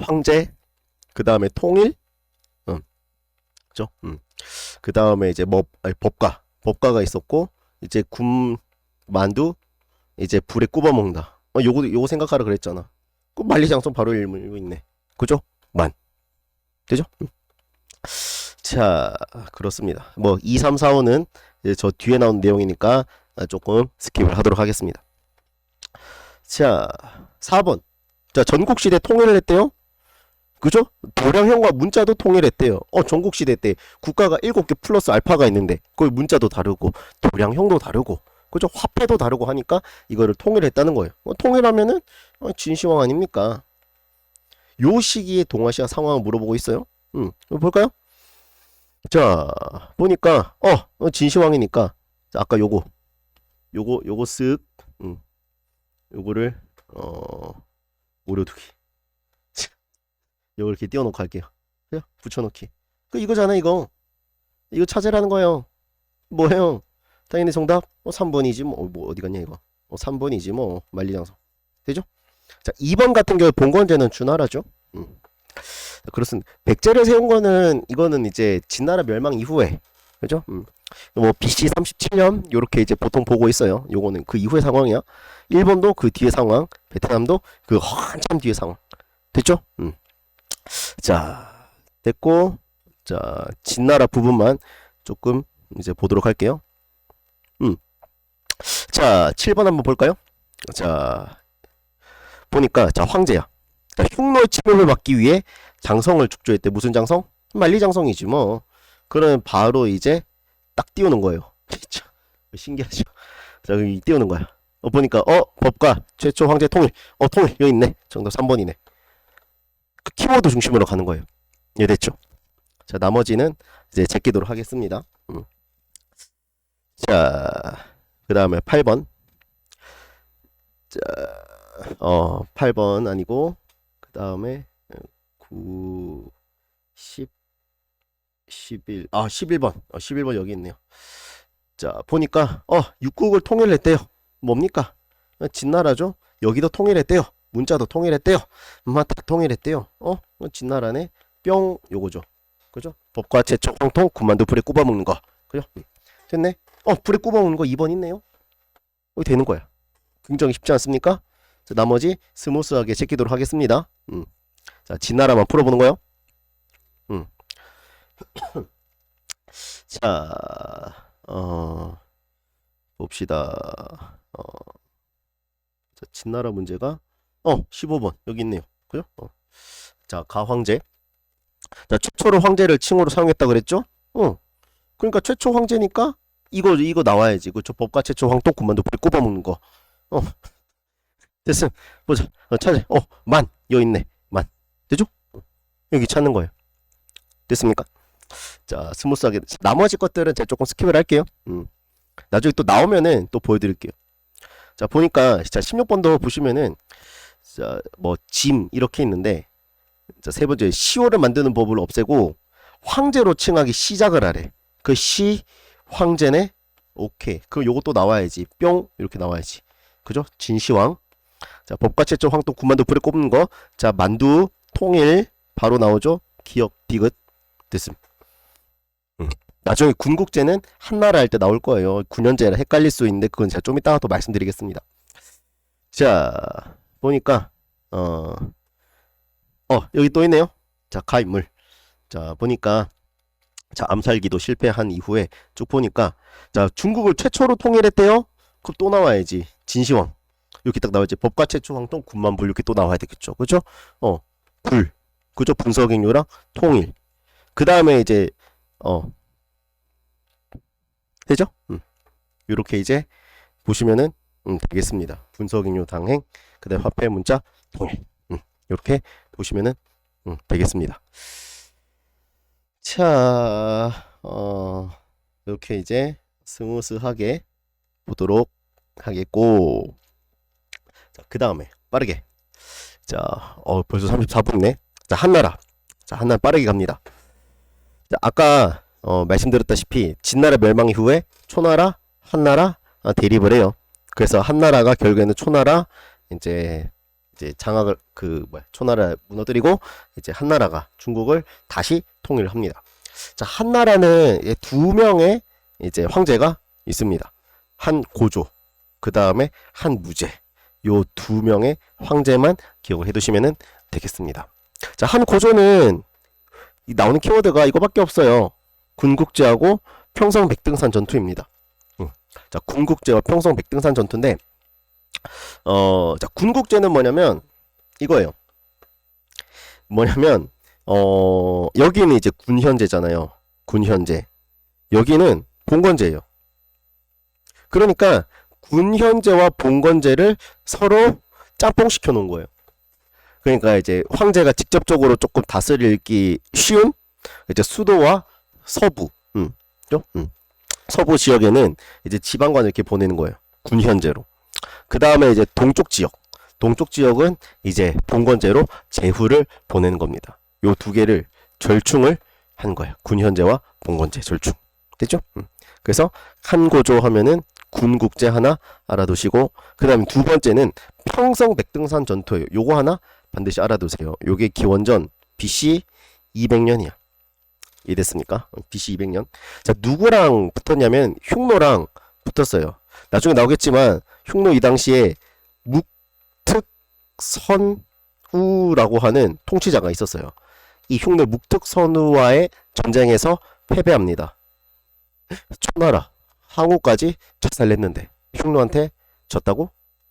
S1: 황제, 그 다음에 통일, 그죠? 그 다음에 이제 법가가 있었고, 이제 만두 이제 불에 굽어 먹는다. 요거 생각하라 그랬잖아. 그 만리장성 바로 읽고 있네. 그죠? 만. 되죠? 자, 그렇습니다. 뭐 2, 3, 4, 5는 저 뒤에 나온 내용이니까 조금 스킵을 하도록 하겠습니다. 자, 4번. 자, 전국시대 통일을 했대요. 그죠? 도량형과 문자도 통일했대요. 전국시대 때 국가가 7개 플러스 알파가 있는데 거기 문자도 다르고 도량형도 다르고 그죠? 화폐도 다르고 하니까 이거를 통일했다는 거예요. 통일하면은 진시황 아닙니까? 요 시기에 동아시아 상황을 물어보고 있어요. 볼까요? 자, 보니까 진시황이니까 자, 아까 요거 쓱 요거를 오려두기. 요걸 이렇게 띄워놓고 할게요. 그죠? 붙여놓기. 이거잖아 이거 찾으라는 거예요. 뭐예요? 당연히 정답 3번이지 뭐 어디 갔냐 이거 3번이지 뭐 만리장성. 되죠? 자, 2번 같은 경우 봉건제는 주나라죠. 그렇습니다. 백제를 세운 거는 이거는 이제 진나라 멸망 이후에 그죠? 뭐 BC 37년 요렇게 이제 보통 보고 있어요. 요거는 그 이후의 상황이야. 일본도 그 뒤의 상황, 베트남도 그 한참 뒤의 상황. 됐죠? 자, 됐고 자, 진나라 부분만 조금 이제 보도록 할게요. 자, 7번 한번 볼까요? 자, 보니까 자, 황제야. 자, 흉노의 침입을 막기 위해 장성을 축조했대. 무슨 장성? 만리장성이지 뭐. 그러면 바로 이제 딱 띄우는 거예요. 신기하죠? 자, 여기 띄우는 거야. 보니까 법과 최초 황제 통일. 통일 여기 있네. 정답 3번이네. 그 키워드 중심으로 가는 거예요. 예, 됐죠? 자, 나머지는 이제 제끼도록 하겠습니다. 자, 그 다음에 8번. 자, 8번 아니고 그 다음에 9, 10, 11, 11번. 11번 여기 있네요. 자, 보니까 육국을 통일했대요. 뭡니까? 진나라죠. 여기도 통일했대요. 문자도 통일했대요. 다 통일했대요. 진나라네. 뿅 요거죠. 그죠? 법과 제척 황통 군만두 불에 굽어 먹는 거. 그죠? 됐네. 불에 굽어 먹는 거 2번 있네요. 여기 되는 거야. 굉장히 쉽지 않습니까? 자, 나머지 스무스하게 제끼도록 하겠습니다. 자, 진나라만 풀어보는 거요. 자, 봅시다. 자, 진나라 문제가 15번 여기 있네요. 그죠? 자, 가황제. 자, 최초로 황제를 칭호로 사용했다 그랬죠? 그러니까 최초 황제니까 이거 나와야지. 그죠? 법과 최초 황토 군만두 불에 굽어 먹는 거. 됐음. 보자. 찾아. 만 여기 있네. 만. 되죠? 여기 찾는 거예요. 됐습니까? 자, 스무스하게. 나머지 것들은 제가 조금 스킵을 할게요. 나중에 또 나오면은 또 보여드릴게요. 자, 보니까 자 16번도 보시면은 자, 뭐 짐 이렇게 있는데 자, 세 번째 시호를 만드는 법을 없애고 황제로 칭하기 시작을 하래. 그 시 황제네. 오케이. 그럼 요것도 나와야지. 뿅 이렇게 나와야지. 그죠? 진시황. 자, 법과 최초 황토 군만두 불에 꼽는 거. 자, 만두 통일 바로 나오죠. 기억 디귿 됐음. 나중에 군국제는 한나라 할 때 나올 거예요. 9년제라 헷갈릴 수 있는데 그건 제가 좀 이따가 또 말씀드리겠습니다. 자, 보니까 여기 또 있네요. 자, 가인물. 자, 보니까 자, 암살기도 실패한 이후에 쭉 보니까 자, 중국을 최초로 통일했대요. 그럼 또 나와야지. 진시황. 이렇게 딱 나와야지. 법과 최초 황통 군만불 이렇게 또 나와야 되겠죠. 그죠? 불. 그죠? 분서갱료랑 통일. 그 다음에 이제 되죠? 요렇게 이제 보시면은 되겠습니다. 분서갱료 당행, 그 다음에 화폐 문자 통일. 요렇게 보시면은 되겠습니다. 자, 이렇게 이제 스무스하게 보도록 하겠고, 자, 그 다음에 빠르게. 자, 벌써 34분이네. 자, 한나라. 자, 한나라 빠르게 갑니다. 자, 아까 말씀드렸다시피 진나라 멸망 이후에 초나라, 한나라 대립을 해요. 그래서 한나라가 결국에는 초나라 이제 장악을 초나라 무너뜨리고 이제 한나라가 중국을 다시 통일을 합니다. 자, 한나라는 두 명의 이제 황제가 있습니다. 한 고조 그 다음에 한 무제. 요 두 명의 황제만 기억을 해두시면 되겠습니다. 자, 한 고조는 나오는 키워드가 이거밖에 없어요. 군국제하고 평성백등산 전투입니다. 자, 군국제와 평성백등산 전투인데, 자, 군국제는 뭐냐면 이거예요. 뭐냐면 여기는 이제 군현제잖아요. 군현제. 여기는 봉건제예요. 그러니까 군현제와 봉건제를 서로 짬뽕 시켜 놓은 거예요. 그러니까 이제 황제가 직접적으로 조금 다스리기 쉬운 이제 수도와 서부, 서부 지역에는 이제 지방관을 이렇게 보내는 거예요. 군현제로. 그 다음에 이제 동쪽 지역은 이제 봉건제로 제후를 보내는 겁니다. 요 두 개를 절충을 한 거예요. 군현제와 봉건제 절충. 됐죠? 그래서 한고조 하면은 군국제 하나 알아두시고, 그 다음에 두 번째는 평성백등산 전투예요. 요거 하나 반드시 알아두세요. 요게 기원전 BC 200년이야. 이해됐습니까? BC 200년. 자, 누구랑 붙었냐면 흉노랑 붙었어요. 나중에 나오겠지만 흉노 이 당시에 묵특선후라고 하는 통치자가 있었어요. 이 흉노 묵특선후와의 전쟁에서 패배합니다. 초나라 항우까지 작살냈는데 흉노한테 졌다고?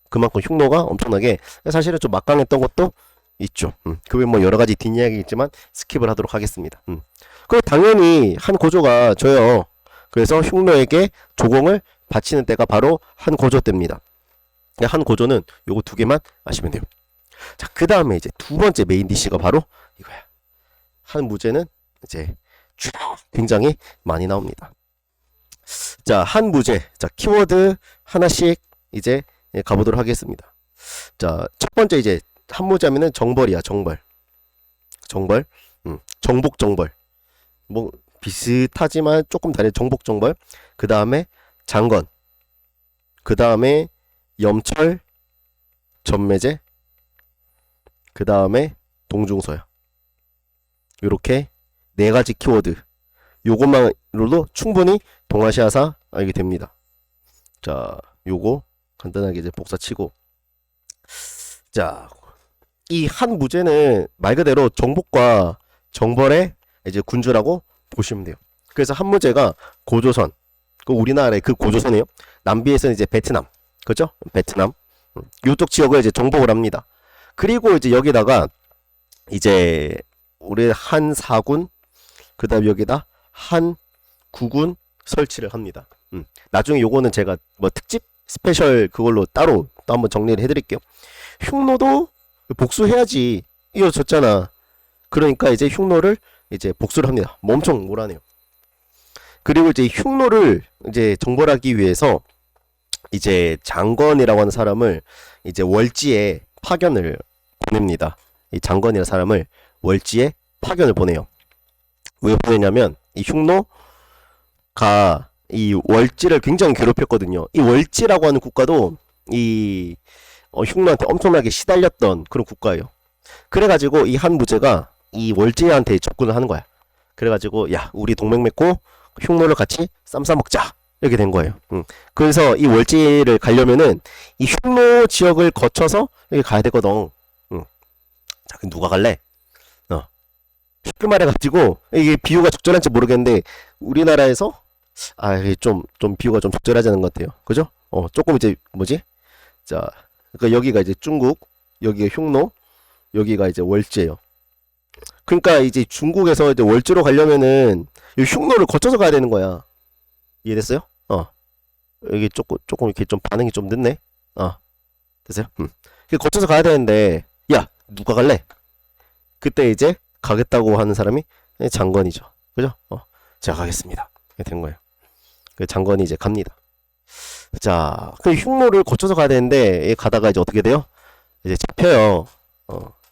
S1: 그만큼 흉노가 엄청나게 사실은 좀 막강했던 것도 있죠. 그 외에 뭐 여러 가지 뒷이야기겠지만 스킵을 하도록 하겠습니다. 그리고 당연히 한 고조가 져요. 그래서 흉노에게 조공을 바치는 때가 바로 한 고조 때입니다. 한 고조는 요거 두 개만 아시면 돼요. 자, 그 다음에 이제 두 번째 메인 디시가 바로 이거야. 한 무제는 이제 쭉 굉장히 많이 나옵니다. 자, 한 무제. 자, 키워드 하나씩 이제 가보도록 하겠습니다. 자, 첫 번째 이제 한 무제하면은 정벌이야. 정벌. 정복정벌. 뭐 비슷하지만 조금 다른 정복정벌. 그 다음에 장건. 그 다음에 염철, 전매제. 그 다음에 동중서야. 요렇게 네 가지 키워드. 요것만으로도 충분히 동아시아사 알게 됩니다. 자, 요거 간단하게 이제 복사치고. 자, 이 한 무제는 말 그대로 정복과 정벌의 이제 군주라고 보시면 돼요. 그래서 한 무제가 고조선, 그 우리나라의 그 고조선이에요. 남비에서는 이제 베트남, 그죠? 베트남. 요쪽 지역을 이제 정복을 합니다. 그리고 이제 여기다가 이제 우리 한 사군, 그 다음 여기다 한 구군 설치를 합니다. 나중에 요거는 제가 뭐 특집 스페셜 그걸로 따로 또 한번 정리를 해드릴게요. 흉노도 복수해야지. 이어졌잖아. 그러니까 이제 흉노를 이제 복수를 합니다. 뭐 엄청 몰아내요. 그리고 이제 흉노를 이제 정벌하기 위해서 이제 장건이라고 하는 사람을 이제 월지에 파견을 보냅니다. 이 장건이라는 사람을 월지에 파견을 보내요. 왜 보내냐면 이 흉노가 이 월지를 굉장히 괴롭혔거든요. 이 월지라고 하는 국가도 이 흉노한테 엄청나게 시달렸던 그런 국가예요. 그래가지고 이 한 무제가 이 월지한테 접근을 하는 거야. 그래가지고 야, 우리 동맹 맺고 흉노를 같이 쌈 싸먹자, 이렇게 된 거예요. 그래서 이 월지를 가려면은 이 흉노 지역을 거쳐서 여기 가야 되거든. 자, 그럼 누가 갈래? 쉽게 말해가지고 이게 비유가 적절한지 모르겠는데 우리나라에서 이게 좀 비유가 좀 적절하지 않은 것 같아요. 그죠? 조금 이제 뭐지? 자, 그러니까 여기가 이제 중국, 여기가 흉노, 여기가 이제 월지예요. 그러니까 이제 중국에서 이제 월지로 가려면은 이 흉노를 거쳐서 가야 되는 거야. 이해됐어요? 여기 조금 이렇게 좀 반응이 좀 늦네. 됐어요? 거쳐서 가야 되는데, 야, 누가 갈래? 그때 이제 가겠다고 하는 사람이 장건이죠. 그죠? 제가 가겠습니다. 이렇게 된 거예요. 그 장건이 이제 갑니다. 자, 그 흉노를 거쳐서 가야 되는데, 가다가 이제 어떻게 돼요? 이제 잡혀요.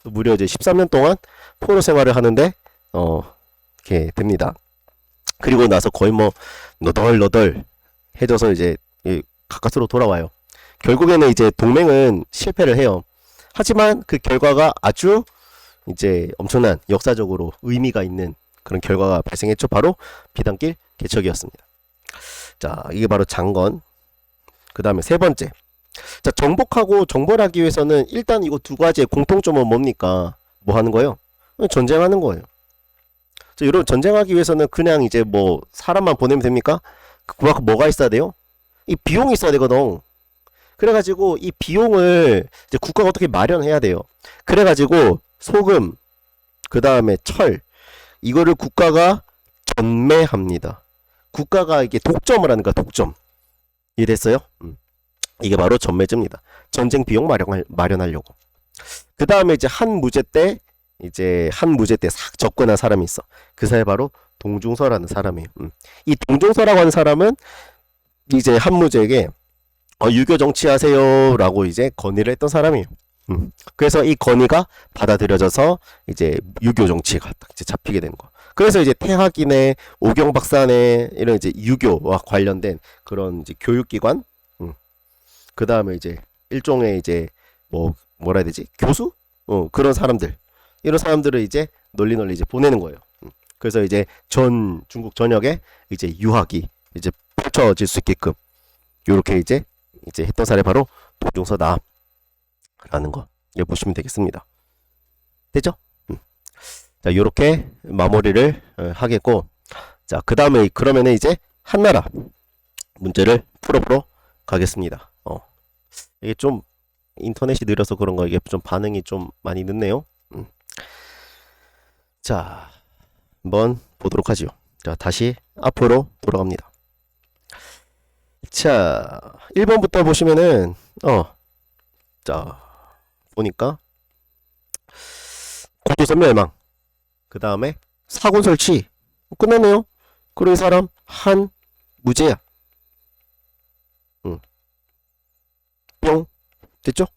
S1: 무려 이제 13년 동안 포로 생활을 하는데, 이렇게 됩니다. 그리고 나서 거의 뭐, 너덜너덜 해져서 이제 가까스로 돌아와요. 결국에는 이제 동맹은 실패를 해요. 하지만 그 결과가 아주 이제 엄청난 역사적으로 의미가 있는 그런 결과가 발생했죠. 바로 비단길 개척이었습니다. 자, 이게 바로 장건. 그 다음에 세 번째 자, 정복하고 정벌하기 위해서는 일단 이거 두 가지의 공통점은 뭡니까? 뭐 하는 거예요? 전쟁하는 거예요. 자, 여러분 전쟁하기 위해서는 그냥 이제 뭐 사람만 보내면 됩니까? 그만큼 뭐가 있어야 돼요? 이 비용이 있어야 되거든. 그래가지고 이 비용을 이제 국가가 어떻게 마련해야 돼요. 그래가지고 소금, 그 다음에 철, 이거를 국가가 전매합니다. 국가가 이게 독점을 하는 거야, 독점. 이해됐어요? 이게 바로 전매제입니다. 전쟁 비용 마련하려고. 그 다음에 이제 한 무제 때 싹 접근한 사람이 있어. 그 사람이 바로 동중서라는 사람이에요. 이 동중서라고 하는 사람은 이제 한무제에게 유교 정치하세요라고 이제 건의를 했던 사람이에요. 그래서 이 건의가 받아들여져서 이제 유교 정치가 딱 이제 잡히게 되는 거. 그래서 이제 태학이네, 오경박사네 이런 이제 유교와 관련된 그런 이제 교육기관, 그 다음에 이제 일종의 이제 뭐라 해야 되지? 교수? 그런 사람들, 이런 사람들을 이제 널리 이제 보내는 거예요. 그래서 이제 전 중국 전역에 이제 유학이 이제 펼쳐질 수 있게끔 요렇게 이제 했던 사례 바로 동중서다 라는 거 이거 보시면 되겠습니다. 됐죠? 자, 요렇게 마무리를 하겠고, 자, 그 다음에 그러면은 이제 한나라 문제를 풀어보러 가겠습니다. 이게 좀 인터넷이 느려서 그런 거 이게 좀 반응이 좀 많이 늦네요. 자, 한번 보도록 하지요. 자, 다시 앞으로 돌아갑니다. 자, 1번부터 보시면은 자, 보니까 고조선 멸망, 그 다음에 사군 설치 끝났네요. 그리고 이 사람 한 무제야. 뿅 됐죠?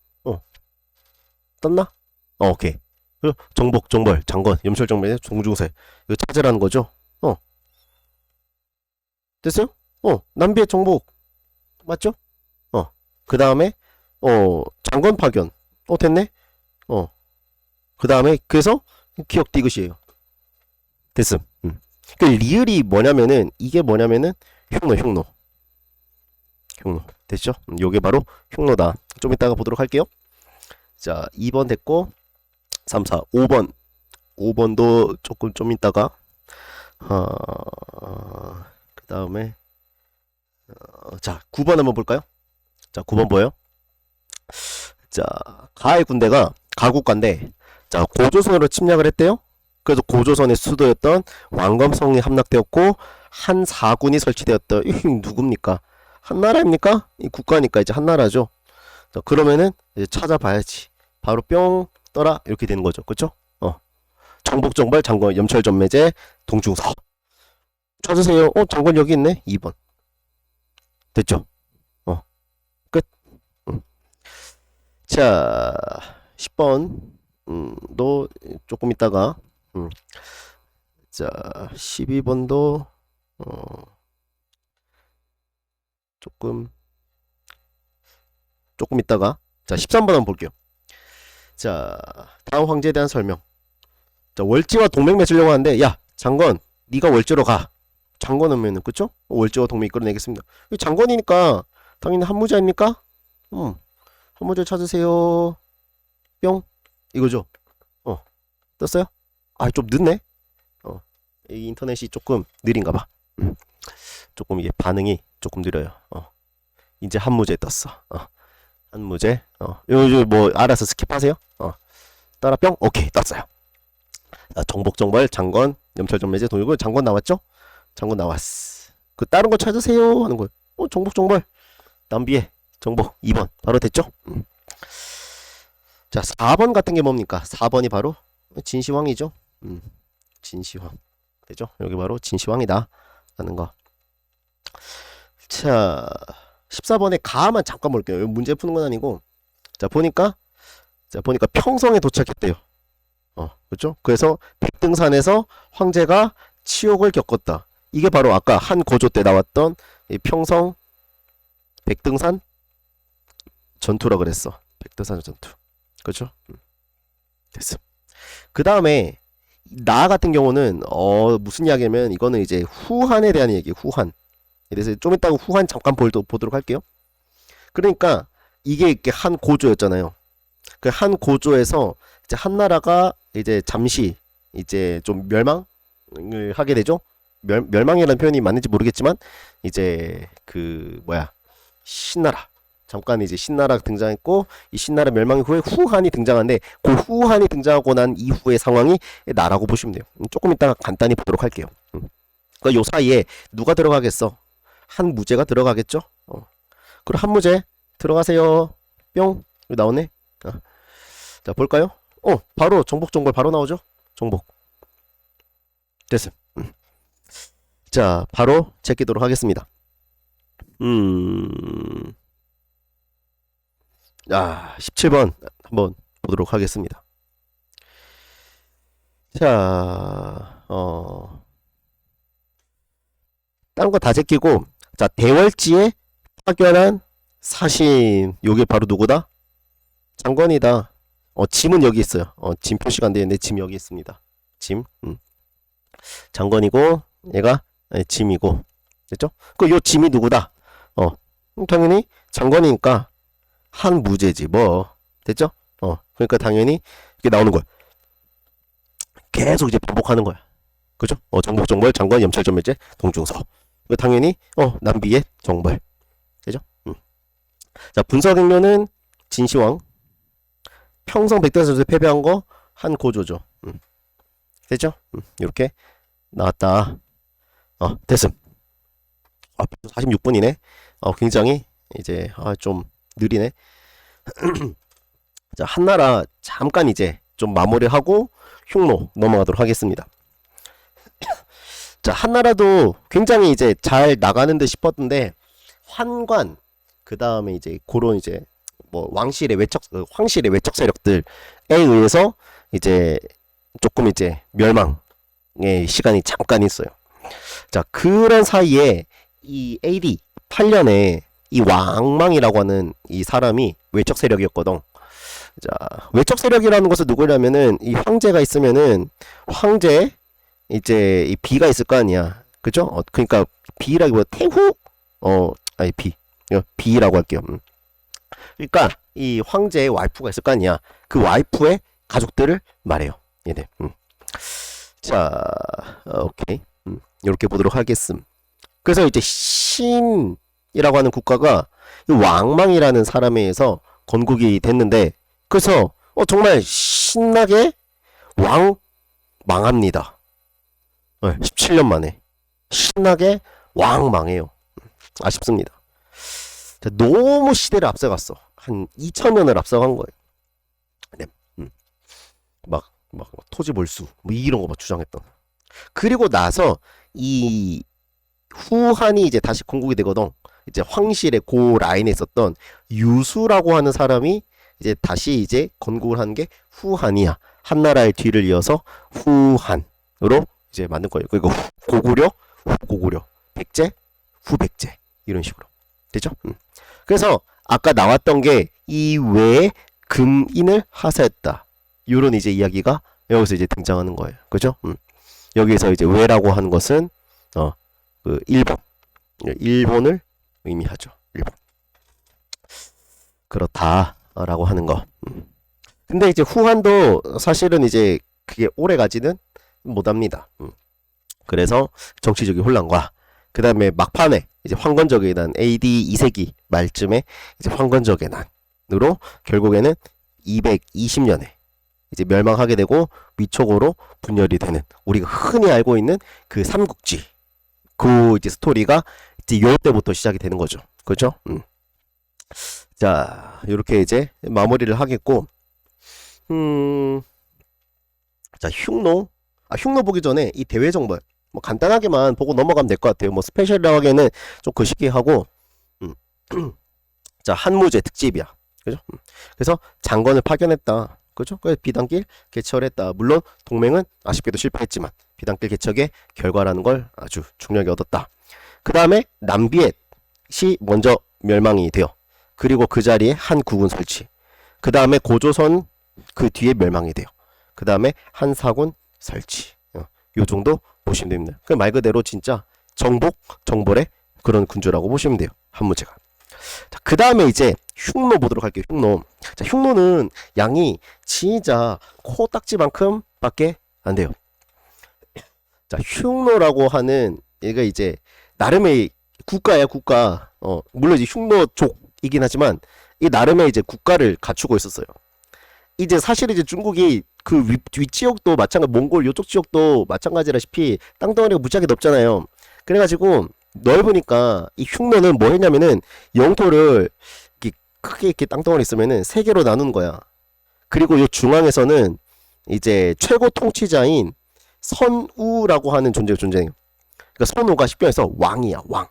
S1: 떴나? 오케이. 정복, 정벌, 장건, 염철정매, 종중세 이거 찾으라는 거죠? 됐어요? 남비의 정복 맞죠? 그 다음에 장건 파견 됐네? 그 다음에 그래서 기억 디귿이에요. 됐음. 그 리을이 뭐냐면은 이게 뭐냐면은 흉노 됐죠? 요게 바로 흉노다. 좀 이따가 보도록 할게요. 자, 2번 됐고 3, 4, 5번도 조금 좀 이따가 그 다음에 자, 9번 한번 볼까요? 자, 9번 뭐예요? 자, 가의 군대가 가국가인데 자, 고조선으로 침략을 했대요. 그래서 고조선의 수도였던 왕검성이 함락되었고 한 사군이 설치되었다. 이 누굽니까? 한나라입니까? 이 국가니까 이제 한나라죠. 자, 그러면은 이제 찾아봐야지. 바로 뿅 떠라 이렇게 되는 거죠. 그쵸? 정복정벌 장건 염철전매제 동중서 찾으세요. 장건 여기 있네. 2번 됐죠? 끝. 자, 10번 도 조금 있다가 자, 12번도 조금 있다가 자, 13번 한번 볼게요. 자, 다음 황제에 대한 설명. 자, 월지와 동맹 맺으려고 하는데 야, 장건 네가 월지로 가. 장건 하면은 그쵸? 월지와 동맹 이끌어내겠습니다. 장건이니까 당연히 한무제 아닙니까? 한무제 찾으세요. 뿅 이거죠? 떴어요? 좀 늦네? 이 인터넷이 조금 느린가봐. 조금 이게 반응이 조금 느려요. 이제 한무제 떴어. 한무제. 요 뭐 알아서 스킵하세요. 따라 뿅. 오케이 떴어요. 정복정벌 장건 염철전매제 동일군 장건 나왔죠? 장건 나왔어. 그 다른 거 찾으세요 하는 거예요. 정복정벌 남비의 정복 2번 바로 됐죠? 자, 4번 같은 게 뭡니까? 4번이 바로 진시황이죠. 진시황 되죠? 여기 바로 진시황이다 하는 거. 자, 14번에 가만 잠깐 볼게요. 문제 푸는 건 아니고. 자, 보니까 평성에 도착했대요. 그렇죠? 그래서 백등산에서 황제가 치욕을 겪었다. 이게 바로 아까 한 고조 때 나왔던 이 평성 백등산 전투라 그랬어. 백등산 전투. 그렇죠? 됐어. 그 다음에 나 같은 경우는 무슨 이야기냐면 이거는 이제 후한에 대한 얘기. 후한. 그래서 좀 이따가 후한 잠깐 보도록 할게요. 그러니까 이게 이렇게 한 고조였잖아요. 그 한 고조에서 이제 한 나라가 이제 잠시 이제 좀 멸망을 하게 되죠. 멸망이라는 표현이 맞는지 모르겠지만 이제 그 뭐야 신나라 잠깐 이제 신나라 등장했고 이 신나라 멸망 후에 후한이 등장하는데 그 후한이 등장하고 난 이후의 상황이 나라고 보시면 돼요. 조금 이따가 간단히 보도록 할게요. 그러니까 요 사이에 누가 들어가겠어? 한 무제가 들어가겠죠. 그럼 한 무제 들어가세요. 뿅 여기 나오네. 자 볼까요? 바로 정복 정벌 바로 나오죠. 정복 됐음. 자 바로 제끼도록 하겠습니다. 17번 한번 보도록 하겠습니다. 자, 다른 거 다 제끼고, 자, 대월지에 파견한 사신, 요게 바로 누구다? 장관이다. 짐은 여기 있어요. 짐 표시가 안 되는데 짐 여기 있습니다. 짐, 장관이고, 얘가 짐이고, 됐죠? 요 짐이 누구다? 당연히 장관이니까 한 무제지 뭐 됐죠? 그러니까 당연히 이게 나오는 거야. 계속 이제 반복하는 거야. 그죠? 정복 정벌 장관 염찰 전멸제 동중서. 당연히 남비의 정벌. 되죠? 자 분서갱료는 진시황. 평성 백대사전에 패배한 거 한 고조죠. 됐죠? 이렇게 나왔다. 됐음. 46분이네. 굉장히 이제 좀 느리네. 자, 한나라 잠깐 이제 좀 마무리하고 흉노 넘어가도록 하겠습니다. 자, 한나라도 굉장히 이제 잘 나가는 듯 싶었는데 환관 그 다음에 이제 그런 이제 뭐 왕실의 황실의 외척 세력들에 의해서 이제 조금 이제 멸망의 시간이 잠깐 있어요. 자, 그런 사이에 이 AD 8년에 이 왕망이라고 하는 이 사람이 외척 세력이었거든. 자, 외척 세력이라는 것은 누구냐면은 이 황제가 있으면은 황제 이제 이 비가 있을 거 아니야. 그죠? 그러니까 비라기보다 태후 아니 비라고 할게요. 그러니까 이 황제의 와이프가 있을 거 아니야. 그 와이프의 가족들을 말해요. 얘네. 자, 오케이. 이렇게 보도록 하겠음. 그래서 이제 신이라고 하는 국가가 이 왕망이라는 사람에 의해서 건국이 됐는데 그래서 정말 신나게 왕망합니다. 17년 만에 신나게 왕망해요. 아쉽습니다. 자, 너무 시대를 앞서갔어. 한 2000년을 앞서간 거예요. 네. 막 토지몰수 뭐 이런 거 막 주장했던. 그리고 나서 이 후한이 이제 다시 건국이 되거든. 이제 황실의 고 라인에 있었던 유수라고 하는 사람이 이제 다시 이제 건국을 한 게 후한이야. 한나라의 뒤를 이어서 후한으로 이제 만든 거예요. 그리고 고구려, 후고구려, 백제, 후백제 이런 식으로 되죠? 그래서 아까 나왔던 게 이 외에 금인을 하사했다. 이런 이제 이야기가 여기서 이제 등장하는 거예요. 그죠? 여기서 이제 외라고 하는 것은 그 일본을 의미하죠. 일본. 그렇다라고 하는 거. 근데 이제 후한도 사실은 이제 그게 오래 가지는 못합니다. 그래서 정치적인 혼란과 그 다음에 막판에 이제 황건적의 난 AD 2세기 말쯤에 이제 황건적의 난으로 결국에는 220년에 이제 멸망하게 되고 위촉으로 분열이 되는 우리가 흔히 알고 있는 그 삼국지 그 이제 스토리가 이제 요 때부터 시작이 되는 거죠. 그렇죠? 자, 이렇게 이제 마무리를 하겠고, 자, 흉노 보기 전에 이 대외 정보 뭐 간단하게만 보고 넘어가면 될 것 같아요. 뭐 스페셜이라고 하기에는 좀 거시기 하고, 자, 한무제 특집이야. 그죠? 그래서 장관을 파견했다. 그죠? 그래서 비단길 개척을 했다. 물론 동맹은 아쉽게도 실패했지만 비단길 개척의 결과라는 걸 아주 중요하게 얻었다. 그 다음에 남비엣이 먼저 멸망이 돼요. 그리고 그 자리에 한 국군 설치. 그 다음에 고조선 그 뒤에 멸망이 돼요. 그 다음에 한사군 설치. 요 정도 보시면 됩니다. 그 말 그대로 진짜 정복, 정벌의 그런 군주라고 보시면 돼요. 한무제가. 자, 그 다음에 이제 흉노 보도록 할게요. 흉노. 자, 흉노는 양이 진짜 코딱지만큼 밖에 안 돼요. 자, 흉노라고 하는 얘가 이제 나름의 국가야, 국가. 물론 이제 흉노족이긴 하지만 이 나름의 이제 국가를 갖추고 있었어요. 이제 사실 이제 중국이 그 윗지역도 마찬가지, 몽골 요쪽 지역도 마찬가지라시피 땅덩어리가 무지하게 넓잖아요. 그래가지고 넓으니까 이 흉노는 뭐 했냐면은 영토를 이렇게 크게 이렇게 땅덩어리 있으면은 세 개로 나누는 거야. 그리고 요 중앙에서는 이제 최고 통치자인 선우라고 하는 존재가 존재해요. 그러니까 선우가 쉽게 해서 왕이야, 왕.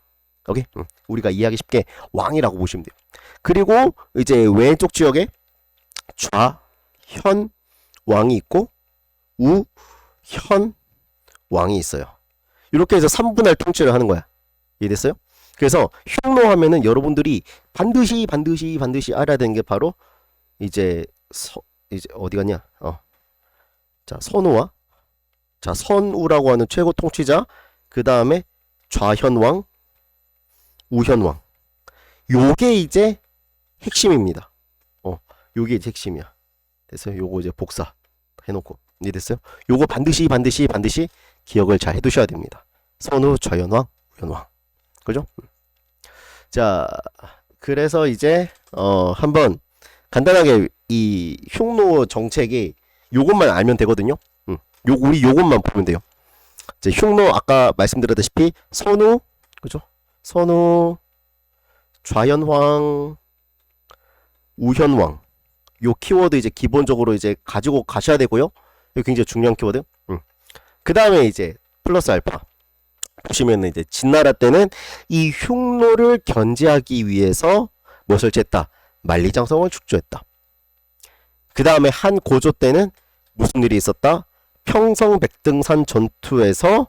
S1: 오케이? 우리가 이해하기 쉽게 왕이라고 보시면 돼요. 그리고 이제 왼쪽 지역에 좌현 왕이 있고 우현 왕이 있어요. 이렇게 해서 3분할 통치를 하는 거야. 이해됐어요? 그래서 흉노 하면은 여러분들이 반드시 알아야 되는 게 바로 이제 이제 어디 갔냐? 자, 선우와 자, 선우라고 하는 최고 통치자, 그 다음에 좌현왕, 우현왕. 요게 이제 핵심입니다. 요게 이제 핵심이야. 됐어요? 요거 이제 복사 해놓고. 이해됐어요? 요거 반드시 기억을 잘 해두셔야 됩니다. 선우, 좌현왕, 우현왕. 그죠? 자, 그래서 이제 한번 간단하게 이 흉노 정책이 요것만 알면 되거든요. 우리 요것만 보면 돼요. 이제 흉노 아까 말씀드렸다시피 선우, 그죠? 선우, 좌현왕, 우현왕. 요 키워드 이제 기본적으로 이제 가지고 가셔야 되고요. 이거 굉장히 중요한 키워드. 그 다음에 이제 플러스 알파. 보시면은 이제 진나라 때는 이 흉노를 견제하기 위해서 무엇을 했다? 만리장성을 축조했다. 그 다음에 한 고조 때는 무슨 일이 있었다? 평성백등산 전투에서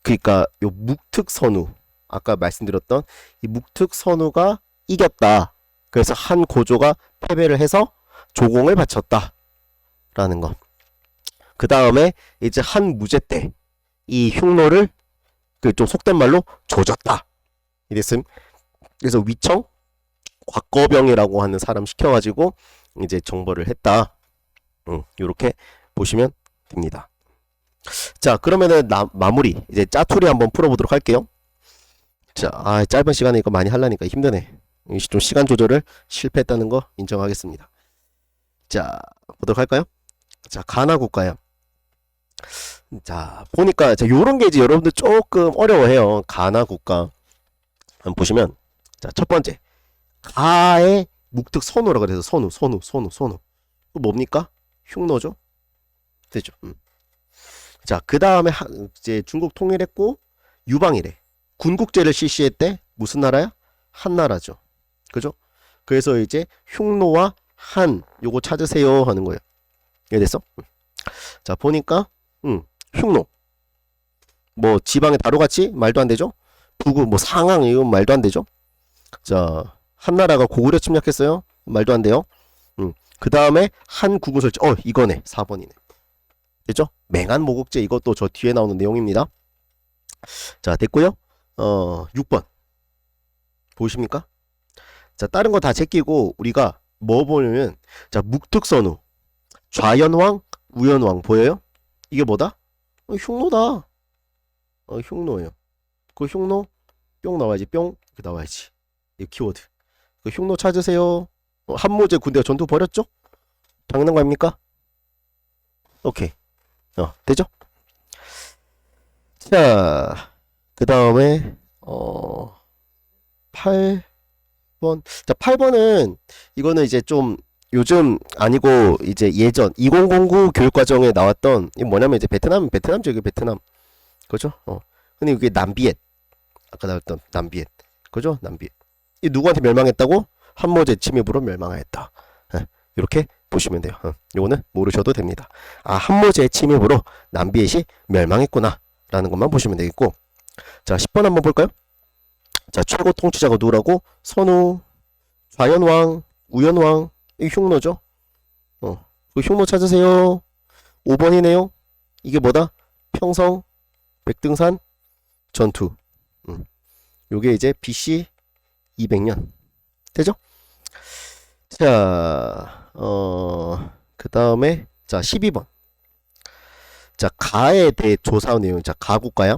S1: 그러니까 요 묵특선우, 아까 말씀드렸던 이 묵특선우가 이겼다. 그래서 한 고조가 패배를 해서 조공을 바쳤다 라는 거. 그 다음에 이제 한 무제 때 이 흉노를 그 좀 속된 말로 조졌다 이랬음. 그래서 위청 곽거병이라고 하는 사람 시켜가지고 이제 정벌을 했다. 요렇게 보시면 됩니다. 자, 그러면은 마무리 이제 짜투리 한번 풀어보도록 할게요. 자, 짧은 시간에 이거 많이 하려니까 힘드네. 좀 시간 조절을 실패했다는 거 인정하겠습니다. 자, 보도록 할까요? 자, 가나 국가요. 자, 보니까 요런 게 이제 여러분들 조금 어려워해요. 가나 국가 한번 보시면, 자, 첫 번째 가의 묵특 선우라고 그래서 선우. 또 뭡니까? 흉노죠. 되죠. 자, 그 다음에 이제 중국 통일했고 유방이래. 군국제를 실시했대. 무슨 나라야? 한나라죠. 그죠? 그래서 이제 흉노와 한 요거 찾으세요 하는 거예요. 이해됐어? 자, 보니까 흉노 뭐 지방의 다루같이 말도 안 되죠. 부구 뭐 상항 이건 말도 안 되죠. 자, 한나라가 고구려 침략했어요. 말도 안 돼요. 그 다음에 한 국군 설치. 이거네. 4번이네. 됐죠? 맹한 모국제 이것도 저 뒤에 나오는 내용입니다. 자, 됐고요. 6번 보이십니까? 자, 다른 거 다 제끼고 우리가 뭐 보냐면, 자, 묵특선우, 좌현왕, 우현왕 보여요? 이게 뭐다? 흉노다. 흉노예요. 그 흉노 뿅 나와야지. 뿅 이렇게 나와야지. 이 키워드. 그 흉노 찾으세요. 한모제 군대가 전투 벌였죠? 장난감입니까? 오케이. 되죠? 자, 그 다음에 8번. 자, 8번은 이거는 이제 좀 요즘 아니고 이제 예전 2009 교육과정에 나왔던, 이 뭐냐면 이제 베트남 지역이 베트남. 그죠? 근데 이게 남비엣. 아까 나왔던 남비엣. 그죠? 남비엣. 이 누구한테 멸망했다고? 한모제 침입으로 멸망하였다. 이렇게 보시면 돼요. 요거는 모르셔도 됩니다. 한모제 침입으로 남비엣이 멸망했구나 라는 것만 보시면 되겠고, 자, 10번 한번 볼까요? 자, 최고 통치자가 누구라고? 선우, 좌현왕, 우현왕. 이 흉노죠. 그 흉노 찾으세요. 5번이네요. 이게 뭐다? 평성 백등산 전투. 요게 이제 BC 200년. 되죠? 자, 그 다음에, 자, 12번. 자, 가에 대해 조사 내용. 자, 가국가야.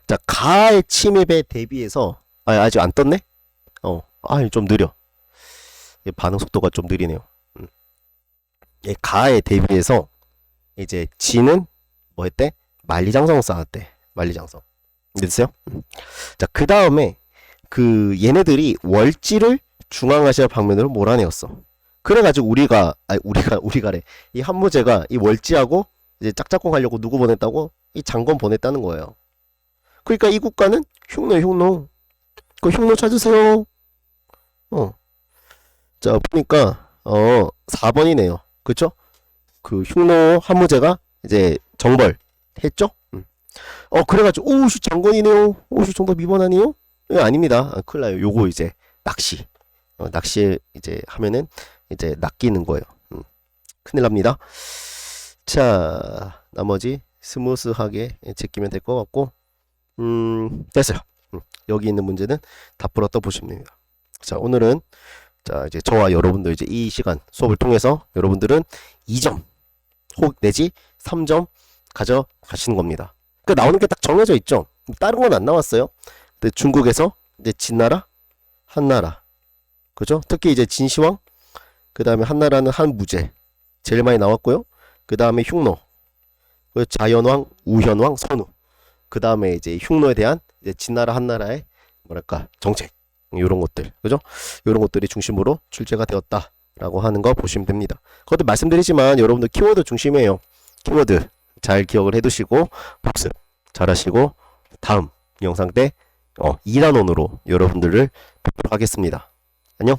S1: 자, 가의 침입에 대비해서, 아직 안 떴네? 좀 느려. 반응 속도가 좀 느리네요. 가에 대비해서, 이제, 진은 뭐 했대? 만리장성을 쌓았대. 만리장성. 됐어요? 자, 그 다음에, 얘네들이 월지를 중앙아시아 방면으로 몰아내었어. 그래가지고 우리가래. 이 한무제가 이 월지하고 이제 짝짝꿍 하려고 누구 보냈다고? 이 장건 보냈다는 거예요. 그러니까 이 국가는 흉노. 그 흉노 찾으세요. 자, 보니까 4번이네요. 그쵸? 그 흉노 한무제가 이제 정벌 했죠? 그래가지고 오씨 장건이네요. 오씨 정답 2번 아니에요? 아닙니다. 큰일 나요. 요거 이제 낚시. 낚시 이제 하면은 이제 낚이는 거예요. 큰일 납니다. 자, 나머지 스무스하게 제끼면 될 것 같고, 됐어요. 여기 있는 문제는 다 풀었다 보시면 됩니다. 자, 오늘은 자, 이제 저와 여러분들 이제 이 시간 수업을 통해서 여러분들은 2점 혹 내지 3점 가져가시는 겁니다. 그러니까 나오는 게 딱 정해져 있죠. 다른 건 안 나왔어요. 근데 중국에서 이제 진나라, 한나라, 그죠? 특히 이제 진시황, 그 다음에 한나라는 한무제 제일 많이 나왔고요. 그 다음에 흉노, 자연왕, 우현왕, 선우. 그 다음에 이제 흉노에 대한 이제 진나라, 한나라의 뭐랄까 정책, 이런 것들, 그죠? 이런 것들이 중심으로 출제가 되었다라고 하는 거 보시면 됩니다. 그것도 말씀드리지만 여러분들 키워드 중심이에요. 키워드 잘 기억을 해두시고 복습 잘하시고 다음 영상 때 2단원으로 여러분들을 뵙도록 하겠습니다. 안녕.